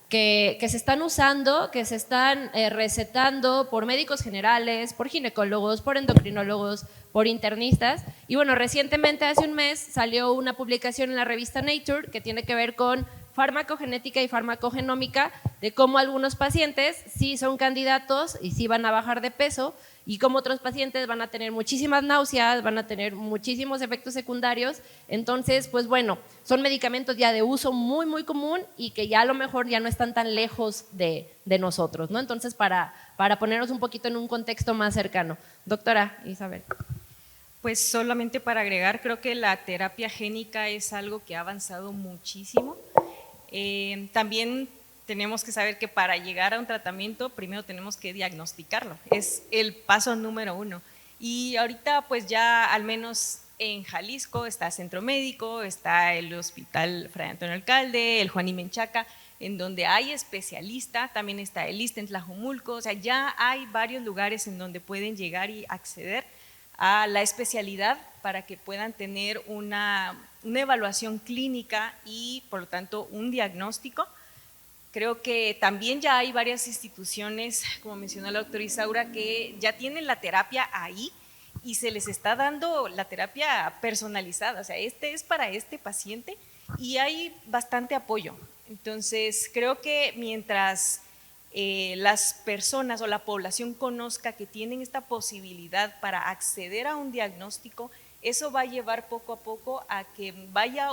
que se están usando, que se están recetando por médicos generales, por ginecólogos, por endocrinólogos, por internistas. Y bueno, recientemente, hace un mes, salió una publicación en la revista Nature que tiene que ver con farmacogenética y farmacogenómica, de cómo algunos pacientes sí son candidatos y sí van a bajar de peso y cómo otros pacientes van a tener muchísimas náuseas, van a tener muchísimos efectos secundarios. Entonces, pues bueno, son medicamentos ya de uso muy, muy común y que ya a lo mejor ya no están tan lejos de nosotros, ¿no? Entonces, para ponernos un poquito en un contexto más cercano. Doctora Isabel. Pues solamente para agregar, creo que la terapia génica es algo que ha avanzado muchísimo. También tenemos que saber que para llegar a un tratamiento primero tenemos que diagnosticarlo, es el paso número 1. Y ahorita pues ya al menos en Jalisco está Centro Médico, está el Hospital Fray Antonio Alcalde, el Juan y Menchaca, en donde hay especialista, también está el ISSSTE en Tlajomulco, o sea, ya hay varios lugares en donde pueden llegar y acceder a la especialidad para que puedan tener una evaluación clínica y por lo tanto un diagnóstico. Creo que también ya hay varias instituciones, como mencionó la doctora Isaura, que ya tienen la terapia ahí y se les está dando la terapia personalizada, o sea, este es para este paciente y hay bastante apoyo. Entonces, creo que mientras las personas o la población conozca que tienen esta posibilidad para acceder a un diagnóstico, eso va a llevar poco a poco a que vaya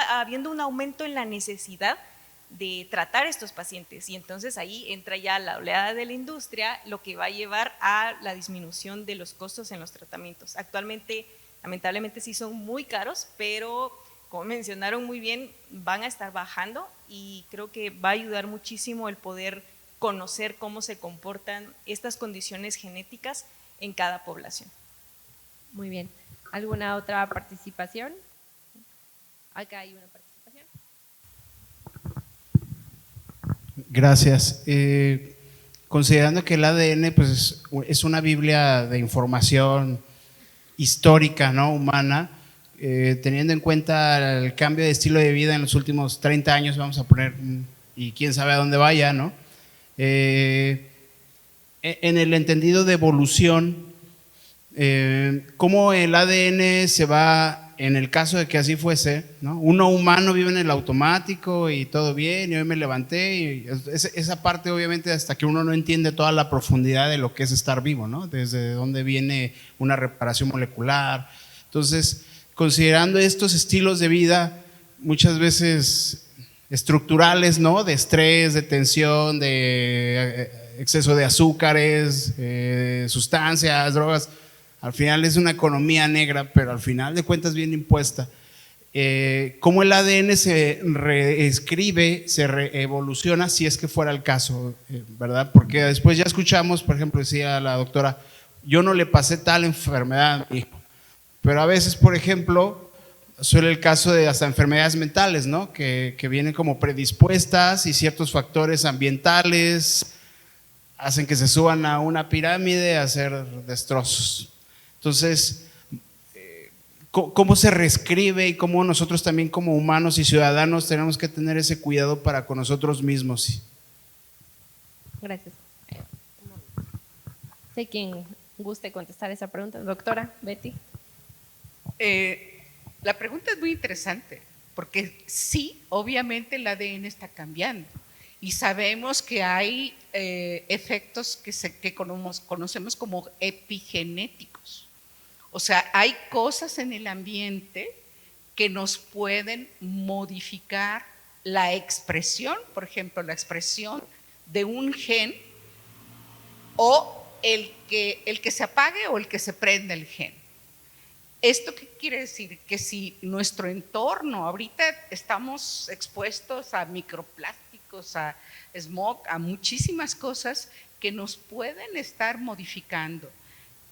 habiendo un aumento en la necesidad de tratar a estos pacientes, y entonces ahí entra ya la oleada de la industria, lo que va a llevar a la disminución de los costos en los tratamientos. Actualmente, lamentablemente sí son muy caros, pero como mencionaron muy bien, van a estar bajando y creo que va a ayudar muchísimo el poder conocer cómo se comportan estas condiciones genéticas en cada población. Muy bien. ¿Alguna otra participación? Acá hay una participación. Gracias. Considerando que el ADN pues, es una biblia de información histórica, ¿no? Humana, teniendo en cuenta el cambio de estilo de vida en los últimos 30 años, vamos a poner, y quién sabe a dónde vaya, ¿no? En el entendido de evolución, cómo el ADN se va, en el caso de que así fuese, ¿no? Uno humano vive en el automático y todo bien, y hoy me levanté, y esa parte obviamente hasta que uno no entiende toda la profundidad de lo que es estar vivo, ¿no? Desde dónde viene una reparación molecular. Entonces, considerando estos estilos de vida, muchas veces estructurales, ¿no? De estrés, de tensión, de exceso de azúcares, sustancias, drogas. Al final es una economía negra, pero al final de cuentas bien impuesta. ¿Cómo el ADN se reescribe, se reevoluciona si es que fuera el caso, ¿verdad? Porque después ya escuchamos, por ejemplo, decía la doctora, yo no le pasé tal enfermedad a mi hijo, pero a veces, por ejemplo, suele el caso de hasta enfermedades mentales, ¿no? Que vienen como predispuestas y ciertos factores ambientales hacen que se suban a una pirámide a hacer destrozos. Entonces, ¿cómo se reescribe y cómo nosotros también como humanos y ciudadanos tenemos que tener ese cuidado para con nosotros mismos? Gracias. Sé quien guste contestar esa pregunta. Doctora Betty. La pregunta es muy interesante, porque sí, obviamente el ADN está cambiando y sabemos que hay efectos que conocemos como epigenéticos. O sea, hay cosas en el ambiente que nos pueden modificar la expresión, por ejemplo, la expresión de un gen, o el que se apague o el que se prenda el gen. ¿Esto qué quiere decir? Que si nuestro entorno, ahorita estamos expuestos a microplásticos, a smog, a muchísimas cosas que nos pueden estar modificando.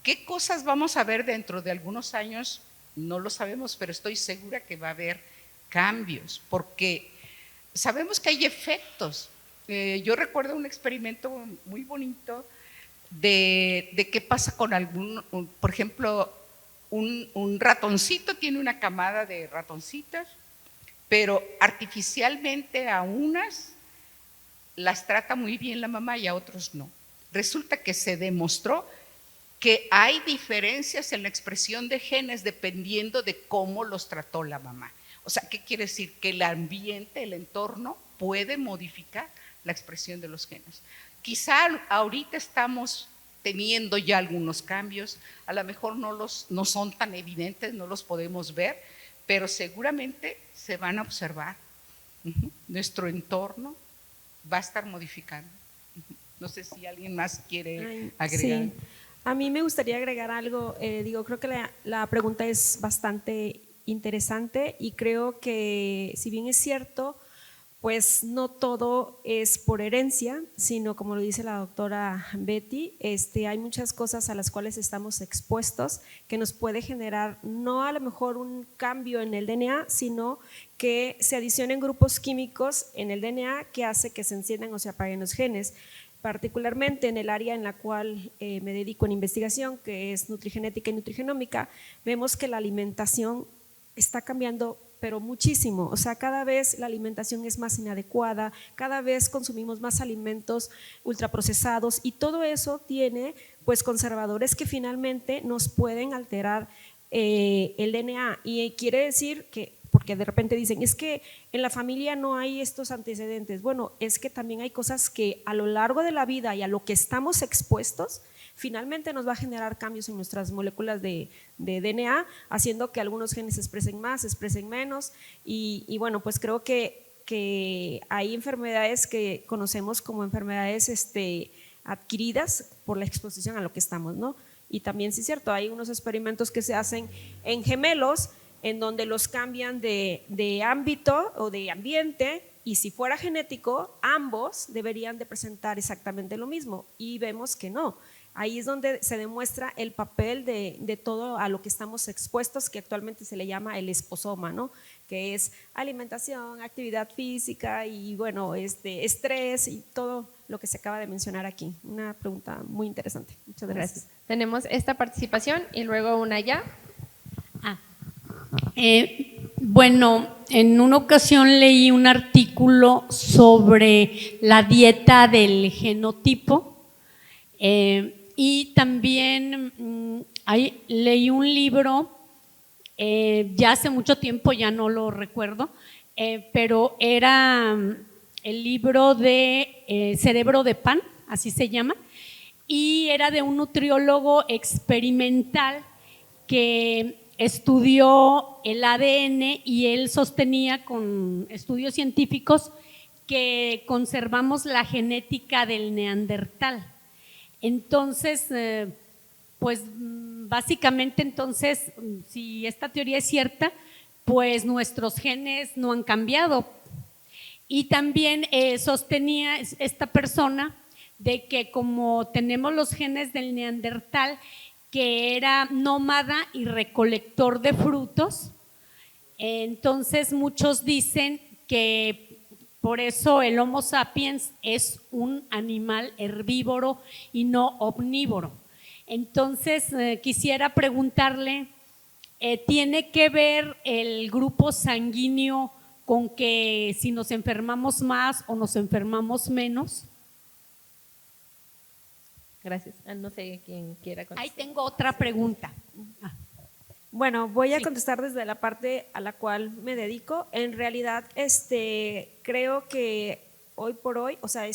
¿Qué cosas vamos a ver dentro de algunos años? No lo sabemos, pero estoy segura que va a haber cambios, porque sabemos que hay efectos. Yo recuerdo un experimento muy bonito de qué pasa con por ejemplo, un ratoncito tiene una camada de ratoncitas, pero artificialmente a unas las trata muy bien la mamá y a otros no. Resulta que se demostró que hay diferencias en la expresión de genes dependiendo de cómo los trató la mamá. O sea, ¿qué quiere decir? Que el ambiente, el entorno puede modificar la expresión de los genes. Quizá ahorita estamos teniendo ya algunos cambios, a lo mejor no son tan evidentes, no los podemos ver, pero seguramente se van a observar. Nuestro entorno va a estar modificando. No sé si alguien más quiere agregar. Sí. A mí me gustaría agregar algo. Creo que la pregunta es bastante interesante y creo que si bien es cierto, pues no todo es por herencia, sino como lo dice la doctora Betty, hay muchas cosas a las cuales estamos expuestos que nos puede generar no a lo mejor un cambio en el DNA, sino que se adicionen grupos químicos en el DNA que hace que se enciendan o se apaguen los genes. Particularmente en el área en la cual me dedico en investigación, que es nutrigenética y nutrigenómica, vemos que la alimentación está cambiando pero muchísimo. O sea, cada vez la alimentación es más inadecuada, cada vez consumimos más alimentos ultraprocesados y todo eso tiene pues conservadores que finalmente nos pueden alterar el DNA. Y quiere decir que, porque de repente dicen, es que en la familia no hay estos antecedentes. Bueno, es que también hay cosas que a lo largo de la vida y a lo que estamos expuestos, finalmente nos va a generar cambios en nuestras moléculas de DNA, haciendo que algunos genes se expresen más, se expresen menos. Y bueno, pues creo que hay enfermedades que conocemos como enfermedades adquiridas por la exposición a lo que estamos, ¿no? Y también sí es cierto, hay unos experimentos que se hacen en gemelos en donde los cambian de ámbito o de ambiente, y si fuera genético, ambos deberían de presentar exactamente lo mismo, y vemos que no. Ahí es donde se demuestra el papel de todo a lo que estamos expuestos, que actualmente se le llama el esposoma, ¿no? Que es alimentación, actividad física y bueno, estrés y todo lo que se acaba de mencionar aquí. Una pregunta muy interesante. Muchas gracias. Tenemos esta participación y luego una ya. Bueno, en una ocasión leí un artículo sobre la dieta del genotipo y también leí un libro, ya hace mucho tiempo, ya no lo recuerdo, pero era el libro de Cerebro de Pan, así se llama, y era de un nutriólogo experimental que estudió el ADN y él sostenía con estudios científicos que conservamos la genética del neandertal. Entonces, pues básicamente entonces, si esta teoría es cierta, pues nuestros genes no han cambiado. Y también sostenía esta persona de que como tenemos los genes del neandertal, que era nómada y recolector de frutos, entonces muchos dicen que por eso el Homo sapiens es un animal herbívoro y no omnívoro. Entonces quisiera preguntarle, ¿tiene que ver el grupo sanguíneo con que si nos enfermamos más o nos enfermamos menos? Gracias. No sé quién quiera contestar. Ahí tengo otra pregunta. Bueno, voy a contestar desde la parte a la cual me dedico. En realidad, creo que hoy por hoy, o sea,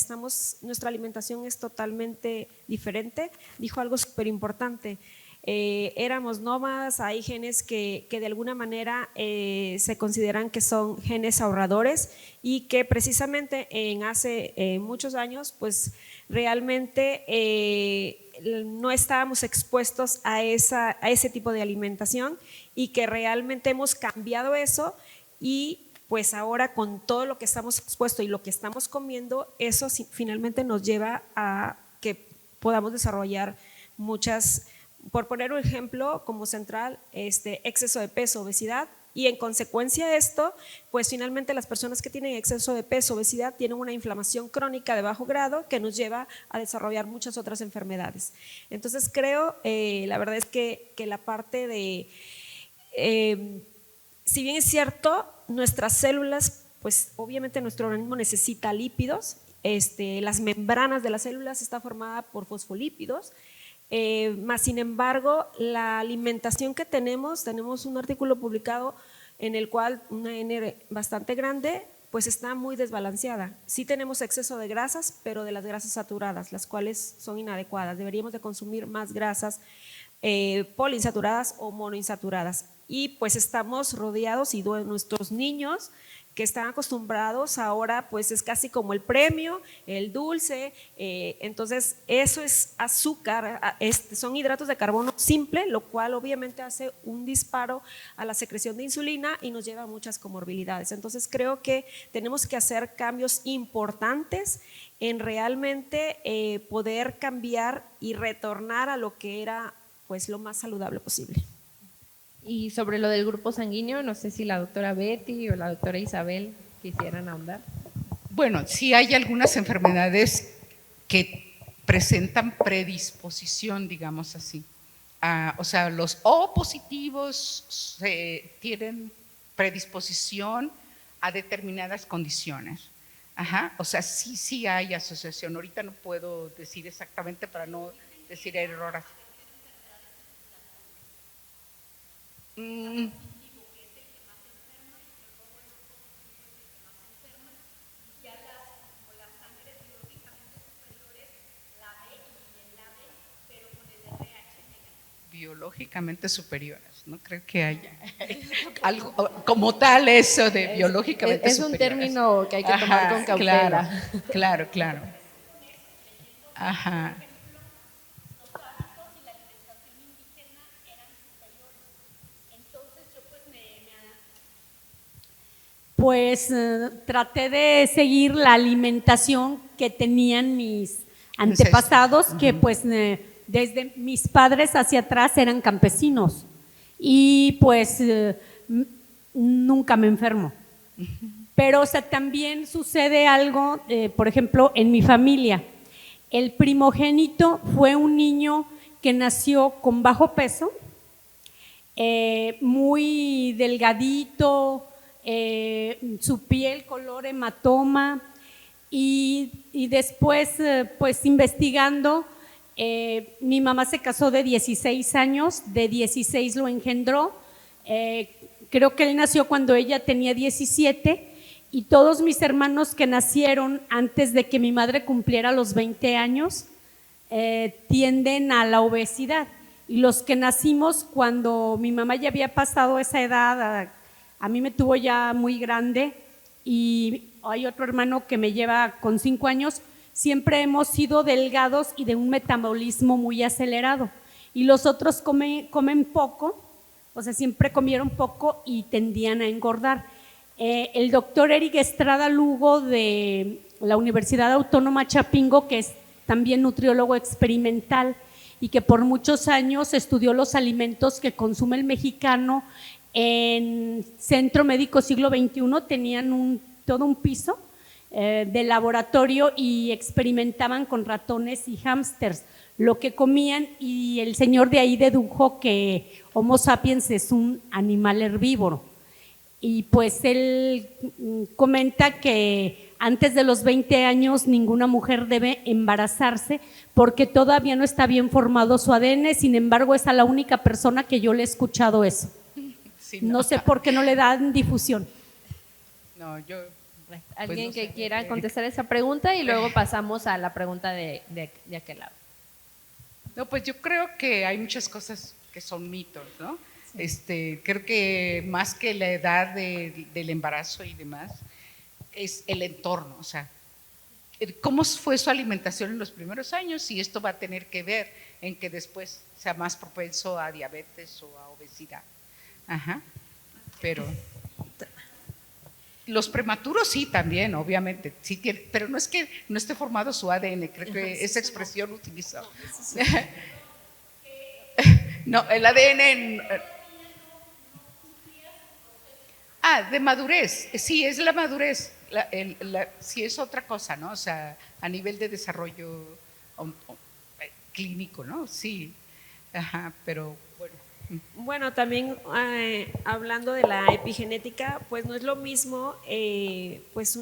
nuestra alimentación es totalmente diferente. Dijo algo súper importante. Éramos nómadas, hay genes que de alguna manera se consideran que son genes ahorradores y que precisamente hace muchos años, pues realmente no estábamos expuestos a ese tipo de alimentación y que realmente hemos cambiado eso y pues ahora con todo lo que estamos expuestos y lo que estamos comiendo, eso finalmente nos lleva a que podamos desarrollar muchas, por poner un ejemplo como central, exceso de peso, obesidad, y en consecuencia de esto, pues finalmente las personas que tienen exceso de peso, obesidad, tienen una inflamación crónica de bajo grado que nos lleva a desarrollar muchas otras enfermedades. Entonces creo, la verdad es que la parte de, si bien es cierto, nuestras células, pues obviamente nuestro organismo necesita lípidos, las membranas de las células está formada por fosfolípidos, más sin embargo, la alimentación que tenemos un artículo publicado en el cual una N bastante grande, pues está muy desbalanceada. Sí tenemos exceso de grasas, pero de las grasas saturadas, las cuales son inadecuadas. Deberíamos de consumir más grasas poliinsaturadas o monoinsaturadas. Y pues estamos rodeados y nuestros niños que están acostumbrados ahora pues es casi como el premio, el dulce, entonces eso es azúcar, son hidratos de carbono simple, lo cual obviamente hace un disparo a la secreción de insulina y nos lleva a muchas comorbilidades. Entonces creo que tenemos que hacer cambios importantes en realmente poder cambiar y retornar a lo que era pues lo más saludable posible. Y sobre lo del grupo sanguíneo, no sé si la doctora Betty o la doctora Isabel quisieran ahondar. Bueno, sí hay algunas enfermedades que presentan predisposición, digamos así. O sea, los O positivos tienen predisposición a determinadas condiciones. Ajá, o sea, sí hay asociación. Ahorita no puedo decir exactamente para no decir errores. Biológicamente superiores, no creo que haya algo como tal eso de biológicamente es un superiores. término que hay que tomar con cautela. Claro. Ajá. Pues traté de seguir la alimentación que tenían mis antepasados, que pues desde mis padres hacia atrás eran campesinos y pues nunca me enfermo. Pero o sea, también sucede algo, por ejemplo, en mi familia. El primogénito fue un niño que nació con bajo peso, muy delgadito, su piel color hematoma y después pues investigando, mi mamá se casó de 16 años, de 16 lo engendró, creo que él nació cuando ella tenía 17 y todos mis hermanos que nacieron antes de que mi madre cumpliera los 20 años tienden a la obesidad y los que nacimos cuando mi mamá ya había pasado esa edad, a mí me tuvo ya muy grande y hay otro hermano que me lleva con 5 años, siempre hemos sido delgados y de un metabolismo muy acelerado y los otros comen poco, o sea, siempre comieron poco y tendían a engordar. El doctor Eric Estrada Lugo de la Universidad Autónoma Chapingo, que es también nutriólogo experimental y que por muchos años estudió los alimentos que consume el mexicano en Centro Médico Siglo XXI, tenían todo un piso de laboratorio y experimentaban con ratones y hámsters lo que comían y el señor de ahí dedujo que Homo sapiens es un animal herbívoro y pues él comenta que antes de los 20 años ninguna mujer debe embarazarse porque todavía no está bien formado su ADN, sin embargo es a la única persona que yo le he escuchado eso. Sí, no sé por qué no le dan difusión. No, yo Alguien pues no que sé. quiera contestar esa pregunta y luego pasamos a la pregunta de aquel lado. No, pues yo creo que hay muchas cosas que son mitos, ¿no? Creo que más que la edad del embarazo y demás, es el entorno, o sea, cómo fue su alimentación en los primeros años y esto va a tener que ver en que después sea más propenso a diabetes o a obesidad. Ajá, pero los prematuros sí también, obviamente, sí tiene, pero no es que no esté formado su ADN, creo que esa expresión utilizó. No, el ADN. De madurez, sí, es la madurez, sí es otra cosa, ¿no? O sea, a nivel de desarrollo clínico, ¿no? Sí, ajá, pero bueno. Bueno, también hablando de la epigenética, pues no es lo mismo, pues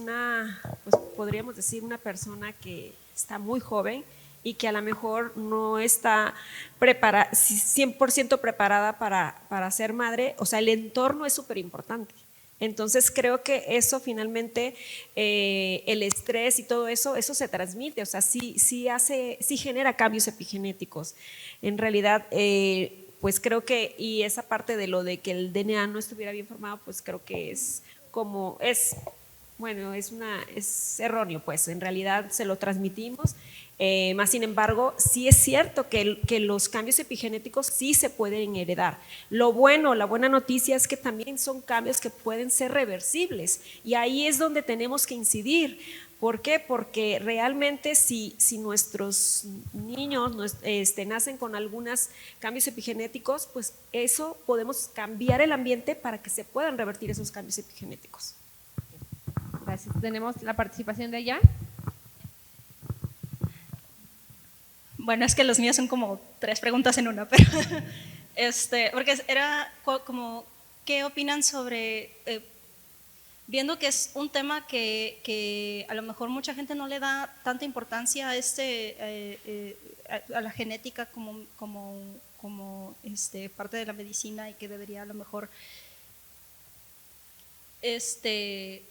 podríamos decir una persona que está muy joven y que a lo mejor no está 100% preparada para ser madre, o sea, el entorno es súper importante. Entonces creo que eso finalmente, el estrés y todo eso se transmite, o sea, sí genera cambios epigenéticos. En realidad, pues creo que, y esa parte de lo de que el DNA no estuviera bien formado, pues creo que es erróneo, pues en realidad se lo transmitimos, más sin embargo, sí es cierto que los cambios epigenéticos sí se pueden heredar. La buena noticia es que también son cambios que pueden ser reversibles y ahí es donde tenemos que incidir. ¿Por qué? Porque realmente si nuestros niños nacen con algunos cambios epigenéticos, pues eso podemos cambiar el ambiente para que se puedan revertir esos cambios epigenéticos. Gracias. Tenemos la participación de ella. Bueno, es que los míos son como 3 preguntas en una, pero porque era como ¿qué opinan sobre, viendo que es un tema que a lo mejor mucha gente no le da tanta importancia a, a la genética como parte de la medicina, y que debería a lo mejor que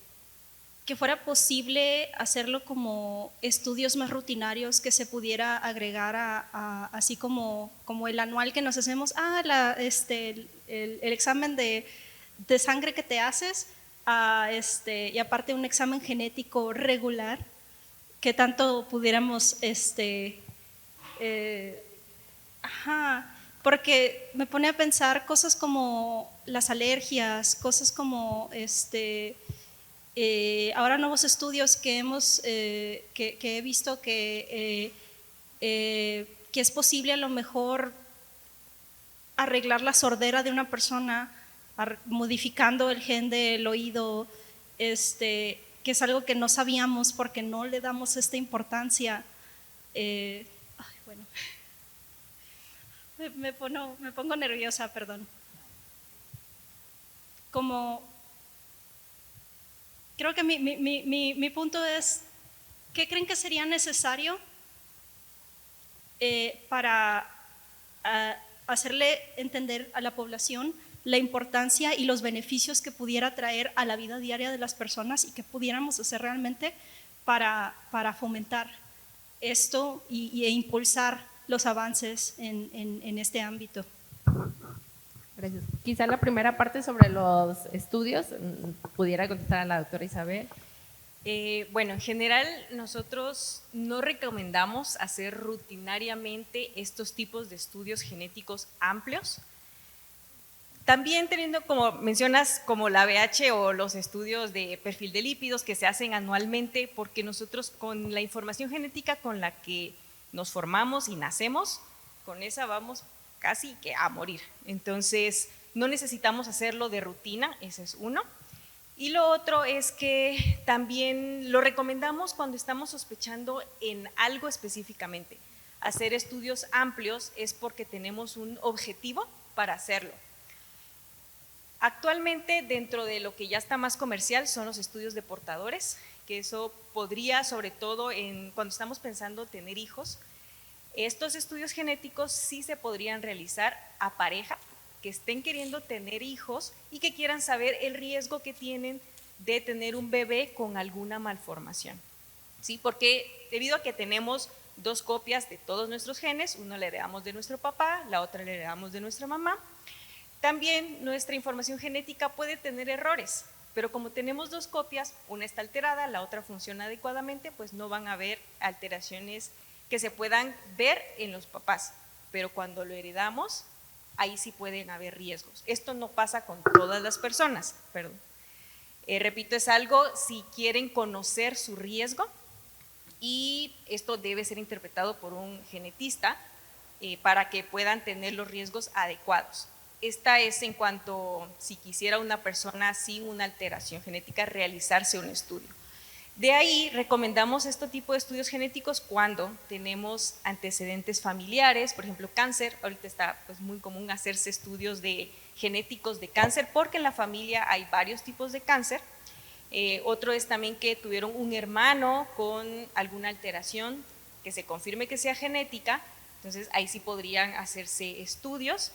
fuera posible hacerlo como estudios más rutinarios, que se pudiera agregar así como el anual que nos hacemos, el examen de sangre que te haces, y aparte un examen genético regular, que tanto pudiéramos, porque me pone a pensar cosas como las alergias, cosas como ahora nuevos estudios que he visto que es posible a lo mejor arreglar la sordera de una persona modificando el gen del oído, que es algo que no sabíamos porque no le damos esta importancia. Bueno, me pongo nerviosa, perdón. Creo que mi punto es, ¿qué creen que sería necesario para hacerle entender a la población la importancia y los beneficios que pudiera traer a la vida diaria de las personas, y que pudiéramos hacer realmente para fomentar esto e impulsar los avances en este ámbito? Gracias. Quizá la primera parte sobre los estudios pudiera contestar a la doctora Isabel. Bueno, en general nosotros no recomendamos hacer rutinariamente estos tipos de estudios genéticos amplios. También teniendo, como mencionas, como la VH o los estudios de perfil de lípidos que se hacen anualmente, porque nosotros con la información genética con la que nos formamos y nacemos, con esa vamos casi que a morir. Entonces, no necesitamos hacerlo de rutina, ese es uno. Y lo otro es que también lo recomendamos cuando estamos sospechando en algo específicamente. Hacer estudios amplios es porque tenemos un objetivo para hacerlo. Actualmente, dentro de lo que ya está más comercial, son los estudios de portadores, que eso podría, sobre todo cuando estamos pensando tener hijos, estos estudios genéticos sí se podrían realizar a pareja que estén queriendo tener hijos y que quieran saber el riesgo que tienen de tener un bebé con alguna malformación. ¿Sí? Porque debido a que tenemos dos copias de todos nuestros genes, uno le heredamos de nuestro papá, la otra le heredamos de nuestra mamá, también nuestra información genética puede tener errores, pero como tenemos dos copias, una está alterada, la otra funciona adecuadamente, pues no van a haber alteraciones que se puedan ver en los papás, pero cuando lo heredamos, ahí sí pueden haber riesgos. Esto no pasa con todas las personas, perdón. Repito, es algo si quieren conocer su riesgo, y esto debe ser interpretado por un genetista para que puedan tener los riesgos adecuados. Esta es en cuanto si quisiera una persona sin una alteración genética realizarse un estudio. De ahí recomendamos este tipo de estudios genéticos cuando tenemos antecedentes familiares, por ejemplo cáncer. Ahorita está pues muy común hacerse estudios genéticos de cáncer porque en la familia hay varios tipos de cáncer. Otro es también que tuvieron un hermano con alguna alteración que se confirme que sea genética, entonces ahí sí podrían hacerse estudios,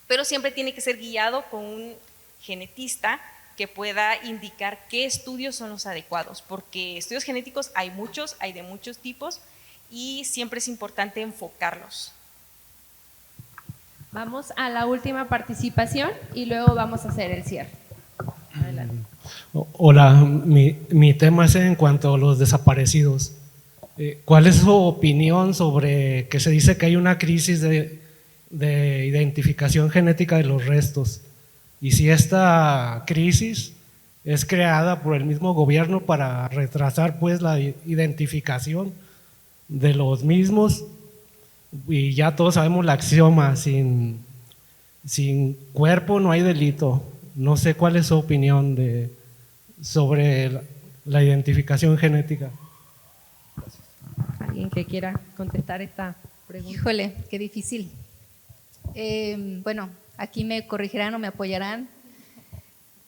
pero siempre tiene que ser guiado con un genetista que pueda indicar qué estudios son los adecuados, porque estudios genéticos hay muchos, hay de muchos tipos y siempre es importante enfocarlos. Vamos a la última participación y luego vamos a hacer el cierre. Adelante. Hola, mi tema es en cuanto a los desaparecidos. ¿Cuál es su opinión sobre que se dice que hay una crisis de identificación genética de los restos? Y si esta crisis es creada por el mismo gobierno para retrasar pues la identificación de los mismos, y ya todos sabemos la axioma, sin cuerpo no hay delito. No sé cuál es su opinión sobre la identificación genética. ¿Alguien que quiera contestar esta pregunta? Híjole, qué difícil. Bueno, aquí me corregirán o me apoyarán.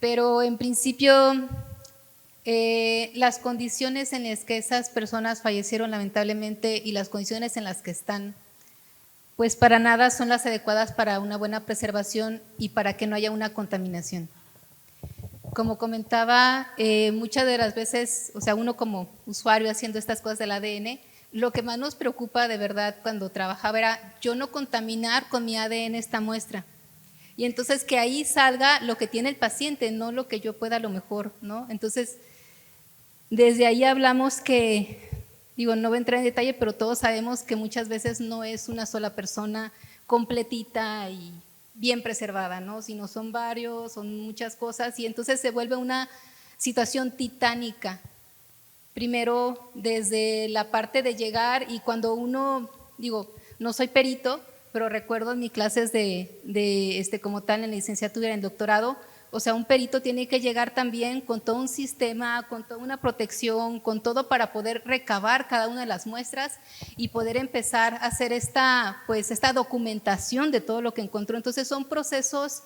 pero en principio las condiciones en las que esas personas fallecieron lamentablemente y las condiciones en las que están, pues para nada son las adecuadas para una buena preservación y para que no haya una contaminación. Como comentaba, muchas de las veces, o sea, uno como usuario haciendo estas cosas del ADN, lo que más nos preocupa de verdad cuando trabajaba era yo no contaminar con mi ADN esta muestra. Y entonces que ahí salga lo que tiene el paciente, no lo que yo pueda a lo mejor, ¿no? Entonces, desde ahí hablamos que, digo, no voy a entrar en detalle, pero todos sabemos que muchas veces no es una sola persona completita y bien preservada, ¿no? Sino son varios, son muchas cosas y entonces se vuelve una situación titánica. Primero desde la parte de llegar y cuando uno, digo, no soy perito, pero recuerdo en mis clases como tal en la licenciatura y en el doctorado, o sea, un perito tiene que llegar también con todo un sistema, con toda una protección, con todo para poder recabar cada una de las muestras y poder empezar a hacer esta documentación de todo lo que encontró. Entonces son procesos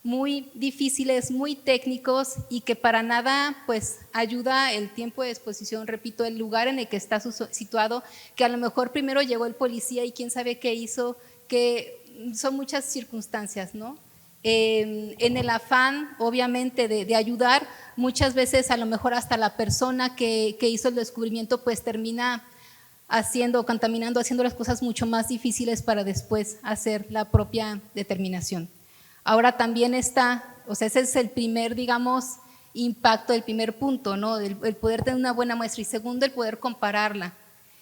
muy difíciles, muy técnicos y que para nada pues ayuda el tiempo de exposición, repito, el lugar en el que está situado, que a lo mejor primero llegó el policía y quién sabe qué hizo, que son muchas circunstancias, ¿no? En el afán obviamente de ayudar, muchas veces a lo mejor hasta la persona que hizo el descubrimiento pues termina contaminando, haciendo las cosas mucho más difíciles para después hacer la propia determinación. Ahora también o sea, ese es el primer, digamos, impacto, el primer punto, ¿no? El poder tener una buena muestra y segundo, el poder compararla,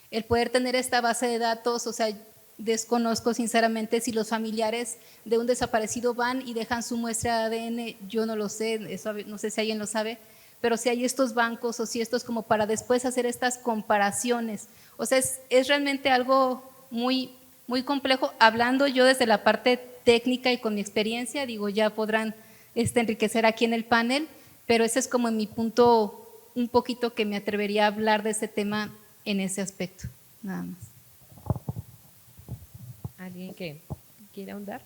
el poder tener esta base de datos, o sea, desconozco sinceramente si los familiares de un desaparecido van y dejan su muestra de ADN, yo no lo sé, eso no sé si alguien lo sabe, pero si hay estos bancos o si estos como para después hacer estas comparaciones, o sea, es realmente algo muy, muy complejo, hablando yo desde la parte técnica y con mi experiencia, digo, ya podrán enriquecer aquí en el panel, pero ese es como en mi punto un poquito que me atrevería a hablar de ese tema en ese aspecto, nada más. ¿Alguien que quiera ahondar?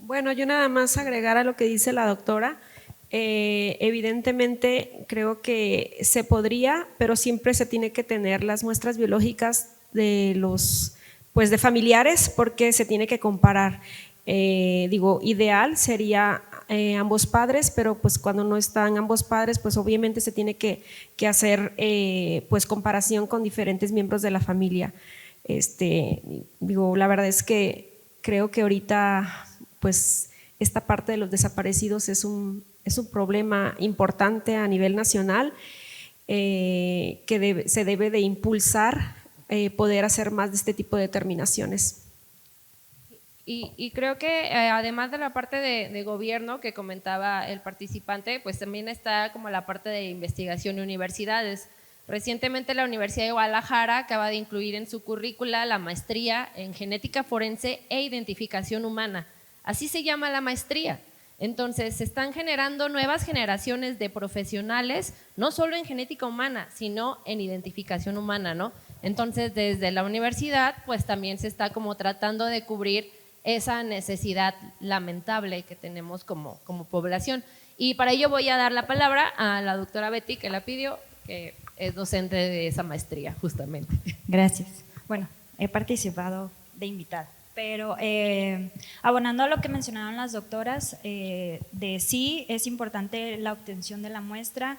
Bueno, yo nada más agregar a lo que dice la doctora. Evidentemente creo que se podría, pero siempre se tiene que tener las muestras biológicas de de familiares porque se tiene que comparar. Ideal sería ambos padres, pero pues cuando no están ambos padres, pues obviamente se tiene que hacer pues comparación con diferentes miembros de la familia. La verdad es que creo que ahorita pues esta parte de los desaparecidos es un problema importante a nivel nacional que se debe de impulsar poder hacer más de este tipo de determinaciones. Y creo que además de la parte de gobierno que comentaba el participante, pues también está como la parte de investigación y universidades. Recientemente la Universidad de Guadalajara acaba de incluir en su currícula la maestría en genética forense e identificación humana. Así se llama la maestría. Entonces se están generando nuevas generaciones de profesionales, no solo en genética humana, sino en identificación humana, ¿no? Entonces desde la universidad pues también se está como tratando de cubrir esa necesidad lamentable que tenemos como población. Y para ello voy a dar la palabra a la doctora Betty, que la pidió, que es docente de esa maestría, justamente. Gracias. Bueno, he participado de invitada, pero abonando a lo que mencionaron las doctoras, de sí es importante la obtención de la muestra,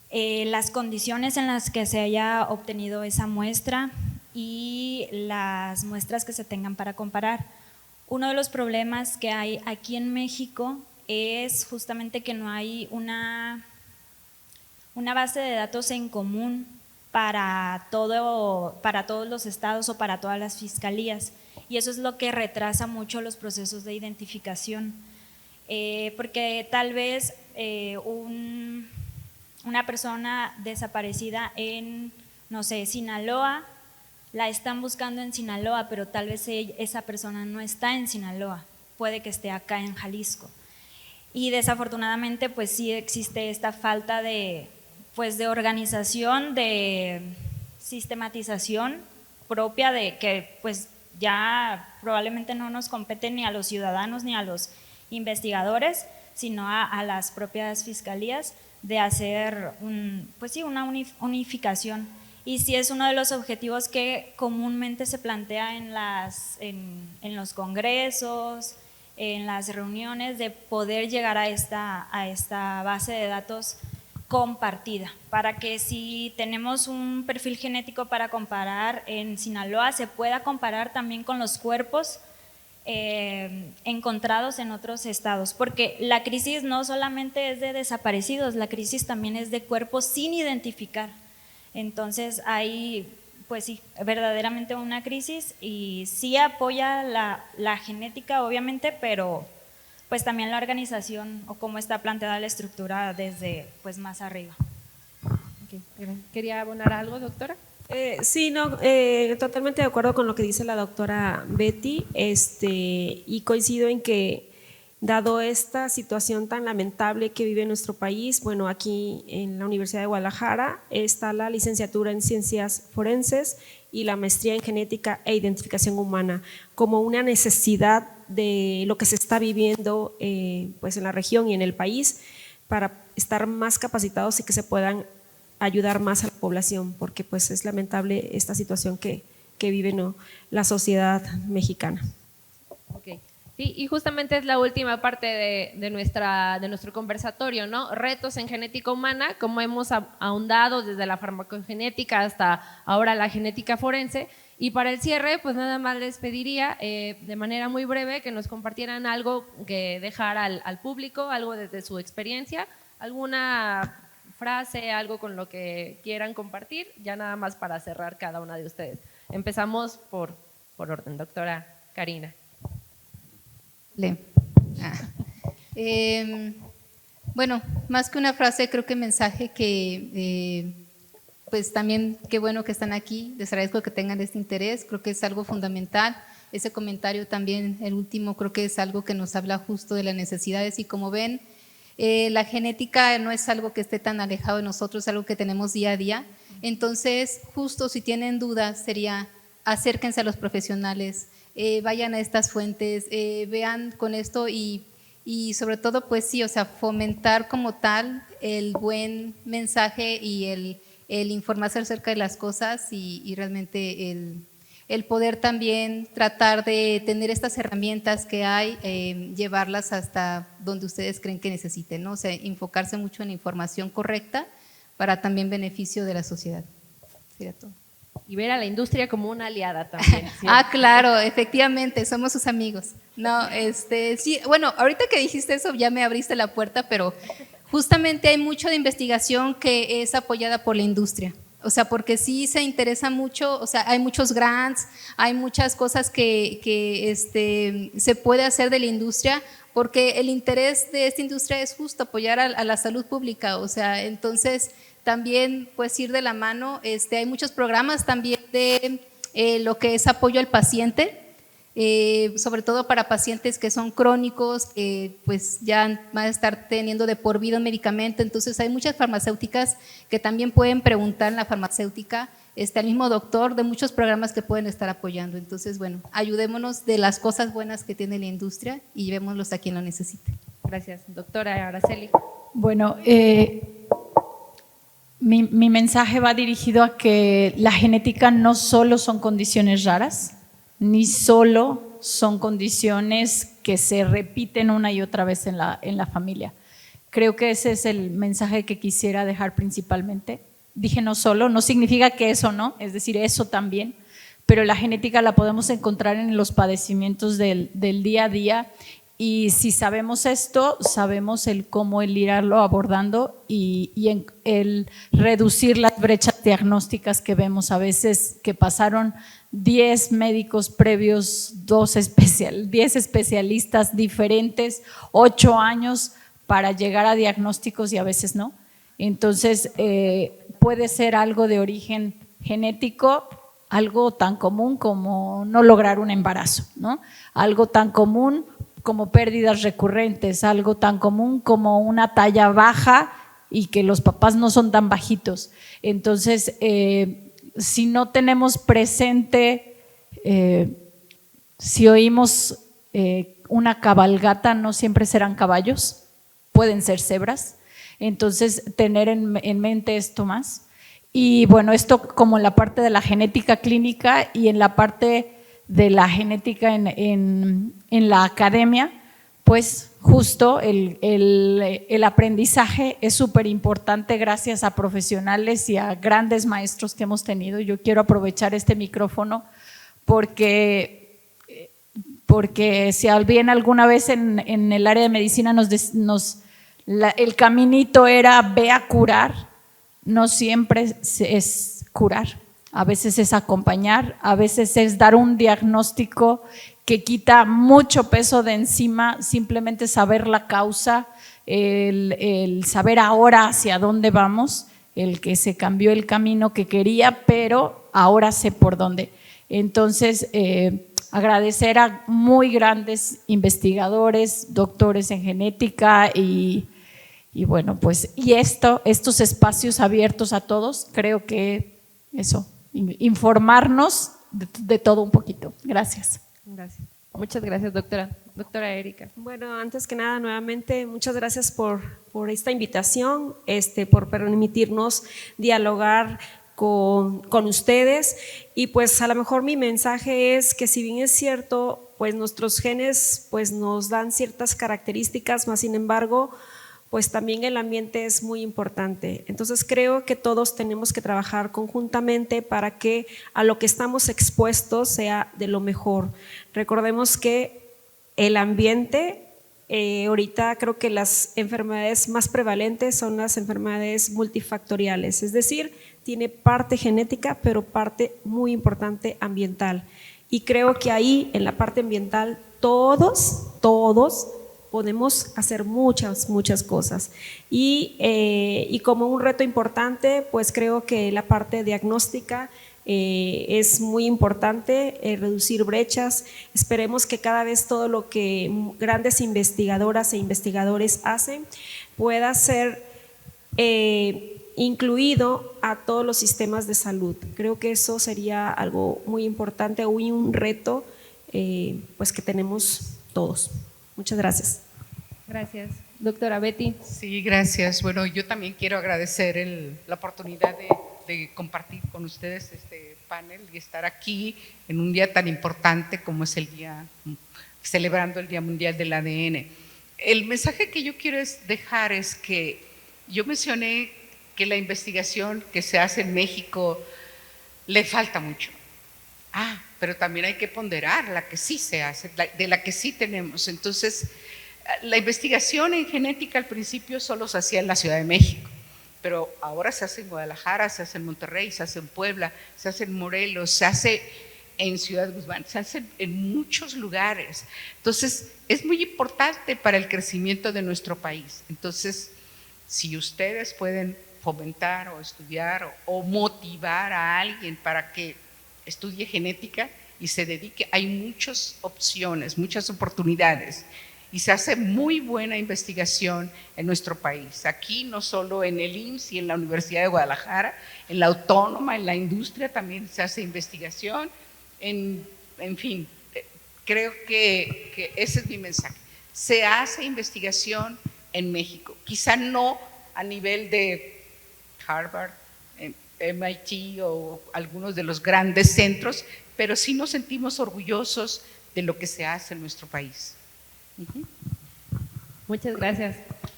las condiciones en las que se haya obtenido esa muestra y las muestras que se tengan para comparar. Uno de los problemas que hay aquí en México es justamente que no hay una base de datos en común para todos los estados o para todas las fiscalías, y eso es lo que retrasa mucho los procesos de identificación, porque tal vez una persona desaparecida en, no sé, Sinaloa, la están buscando en Sinaloa, pero tal vez esa persona no está en Sinaloa, puede que esté acá en Jalisco. Y desafortunadamente pues sí existe esta falta de organización, de sistematización propia de que pues ya probablemente no nos compete ni a los ciudadanos ni a los investigadores, sino a las propias fiscalías de hacer una unificación. Y sí es uno de los objetivos que comúnmente se plantea en los congresos, en las reuniones, de poder llegar a esta base de datos compartida, para que si tenemos un perfil genético para comparar en Sinaloa, se pueda comparar también con los cuerpos encontrados en otros estados, porque la crisis no solamente es de desaparecidos, la crisis también es de cuerpos sin identificar. Entonces hay, pues sí, verdaderamente una crisis, y sí apoya la genética obviamente, pero pues también la organización o cómo está planteada la estructura desde pues más arriba. Okay. ¿Quería abonar algo, doctora? Sí, no, totalmente de acuerdo con lo que dice la doctora Betty, y coincido en que dado esta situación tan lamentable que vive nuestro país, bueno, aquí en la Universidad de Guadalajara está la licenciatura en Ciencias Forenses y la maestría en Genética e Identificación Humana, como una necesidad de lo que se está viviendo pues en la región y en el país, para estar más capacitados y que se puedan ayudar más a la población, porque pues es lamentable esta situación que vive, ¿no?, la sociedad mexicana. Okay. Sí, y justamente es la última parte de nuestro conversatorio, ¿no? Retos en genética humana, como hemos ahondado desde la farmacogenética hasta ahora la genética forense. Y para el cierre, pues nada más les pediría de manera muy breve que nos compartieran algo que dejar al público, algo desde su experiencia, alguna frase, algo con lo que quieran compartir, ya nada más para cerrar cada una de ustedes. Empezamos por orden, doctora Karina. Bueno, más que una frase, creo que mensaje que pues también qué bueno que están aquí, les agradezco que tengan este interés, creo que es algo fundamental. Ese comentario también, el último, creo que es algo que nos habla justo de las necesidades, y como ven, la genética no es algo que esté tan alejado de nosotros, es algo que tenemos día a día. Entonces, justo si tienen dudas, sería acérquense a los profesionales, vayan a estas fuentes, vean con esto y sobre todo, pues sí, o sea, fomentar como tal el buen mensaje y el informarse acerca de las cosas y realmente el poder también tratar de tener estas herramientas que hay, llevarlas hasta donde ustedes creen que necesiten, ¿no? O sea, enfocarse mucho en la información correcta para también beneficio de la sociedad. Sería todo. Y ver a la industria como una aliada también. ¿Sí? Claro, efectivamente, somos sus amigos. No, sí, bueno, ahorita que dijiste eso ya me abriste la puerta, pero justamente hay mucho de investigación que es apoyada por la industria. O sea, porque sí se interesa mucho, o sea, hay muchos grants, hay muchas cosas que se puede hacer de la industria, porque el interés de esta industria es justo apoyar a la salud pública, o sea, entonces también pues ir de la mano, hay muchos programas también de lo que es apoyo al paciente, sobre todo para pacientes que son crónicos, que pues ya van a estar teniendo de por vida un medicamento. Entonces hay muchas farmacéuticas que también pueden preguntar en la farmacéutica, al mismo doctor, de muchos programas que pueden estar apoyando. Entonces, bueno, ayudémonos de las cosas buenas que tiene la industria y llevémoslos a quien lo necesite. Gracias. Doctora Araceli. Bueno, mi mensaje va dirigido a que la genética no solo son condiciones raras, ni solo son condiciones que se repiten una y otra vez en la familia. Creo que ese es el mensaje que quisiera dejar principalmente. Dije no solo, no significa que eso no, es decir, eso también, pero la genética la podemos encontrar en los padecimientos del día a día, y si sabemos esto, sabemos el cómo el irlo abordando y el reducir las brechas diagnósticas que vemos a veces, que pasaron 10 médicos previos, 10 especialistas diferentes, 8 años para llegar a diagnósticos y a veces no. Entonces, puede ser algo de origen genético, algo tan común como no lograr un embarazo, ¿no? Algo tan común como pérdidas recurrentes, algo tan común como una talla baja y que los papás no son tan bajitos. Entonces, si no tenemos presente, si oímos una cabalgata, no siempre serán caballos. pueden ser cebras. Entonces, tener en mente esto más. Y bueno, esto como en la parte de la genética clínica y en la parte de la genética en la academia, pues justo el aprendizaje es súper importante gracias a profesionales y a grandes maestros que hemos tenido. Yo quiero aprovechar este micrófono porque si bien alguna vez en el área de medicina el caminito era ve a curar, no siempre es curar, a veces es acompañar, a veces es dar un diagnóstico que quita mucho peso de encima, simplemente saber la causa, el saber ahora hacia dónde vamos, el que se cambió el camino que quería, pero ahora sé por dónde. Entonces, agradecer a muy grandes investigadores, doctores en genética y bueno, pues estos espacios abiertos a todos, creo que eso, informarnos de todo un poquito. Gracias. Gracias. Muchas gracias, doctora. Doctora Erika. Bueno, antes que nada, nuevamente, muchas gracias por esta invitación, por permitirnos dialogar con ustedes. Y pues a lo mejor mi mensaje es que si bien es cierto, pues nuestros genes pues nos dan ciertas características, más sin embargo, pues también el ambiente es muy importante. Entonces creo que todos tenemos que trabajar conjuntamente para que a lo que estamos expuestos sea de lo mejor. Recordemos que el ambiente, ahorita creo que las enfermedades más prevalentes son las enfermedades multifactoriales, es decir, tiene parte genética, pero parte muy importante ambiental. Y creo que ahí, en la parte ambiental, todos podemos hacer muchas cosas. Y como un reto importante, pues creo que la parte diagnóstica es muy importante, reducir brechas. Esperemos que cada vez todo lo que grandes investigadoras e investigadores hacen pueda ser incluido a todos los sistemas de salud. Creo que eso sería algo muy importante, un reto pues que tenemos todos. Muchas gracias. Gracias. Doctora Betty. Sí, gracias. Bueno, yo también quiero agradecer la oportunidad de compartir con ustedes este panel y estar aquí en un día tan importante como es celebrando el Día Mundial del ADN. El mensaje que yo quiero dejar es que yo mencioné que la investigación que se hace en México le falta mucho. Pero también hay que ponderar la que sí se hace, de la que sí tenemos. Entonces, la investigación en genética al principio solo se hacía en la Ciudad de México, pero ahora se hace en Guadalajara, se hace en Monterrey, se hace en Puebla, se hace en Morelos, se hace en Ciudad Guzmán, se hace en muchos lugares. Entonces, es muy importante para el crecimiento de nuestro país. Entonces, si ustedes pueden fomentar o estudiar o motivar a alguien para que estudie genética y se dedique, hay muchas opciones, muchas oportunidades y se hace muy buena investigación en nuestro país. Aquí no solo en el IMSS y en la Universidad de Guadalajara, en la Autónoma, en la industria también se hace investigación, en fin, creo que ese es mi mensaje. Se hace investigación en México, quizá no a nivel de Harvard, MIT o algunos de los grandes centros, pero sí nos sentimos orgullosos de lo que se hace en nuestro país. Muchas gracias.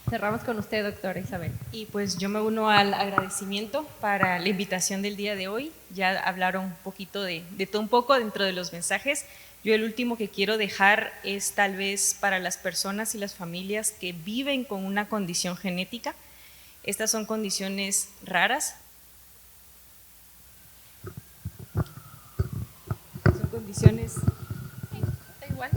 Cerramos con usted, doctora Isabel. Y pues yo me uno al agradecimiento para la invitación del día de hoy. Ya hablaron un poquito de todo un poco dentro de los mensajes. Yo el último que quiero dejar es tal vez para las personas y las familias que viven con una condición genética. Estas son condiciones raras. Son condiciones… ¿Está igual?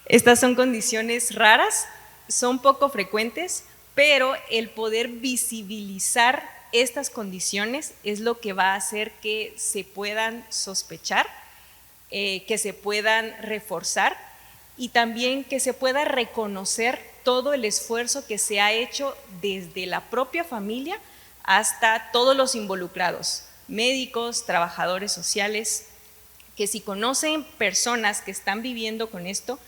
Estas son condiciones raras, son poco frecuentes, pero el poder visibilizar estas condiciones es lo que va a hacer que se puedan sospechar, que se puedan reforzar y también que se pueda reconocer todo el esfuerzo que se ha hecho desde la propia familia hasta todos los involucrados, médicos, trabajadores sociales, que si conocen personas que están viviendo con esto,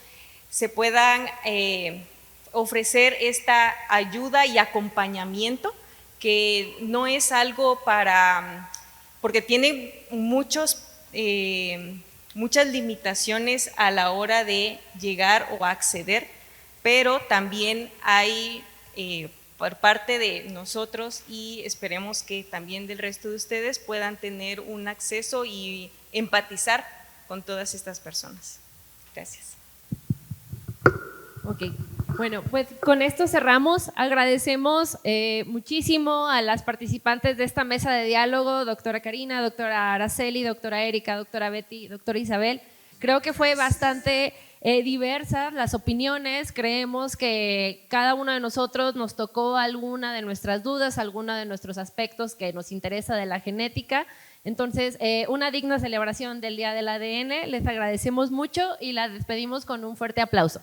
se puedan ofrecer esta ayuda y acompañamiento, que no es algo porque tiene muchas limitaciones a la hora de llegar o acceder, pero también hay por parte de nosotros, y esperemos que también del resto de ustedes, puedan tener un acceso y empatizar con todas estas personas. Gracias. Ok, bueno, pues con esto cerramos. Agradecemos muchísimo a las participantes de esta mesa de diálogo, doctora Karina, doctora Araceli, doctora Erika, doctora Betty, doctora Isabel. Creo que fue bastante diversas las opiniones. Creemos que cada uno de nosotros nos tocó alguna de nuestras dudas, alguna de nuestros aspectos que nos interesa de la genética. Entonces, una digna celebración del Día del ADN. Les agradecemos mucho y la despedimos con un fuerte aplauso.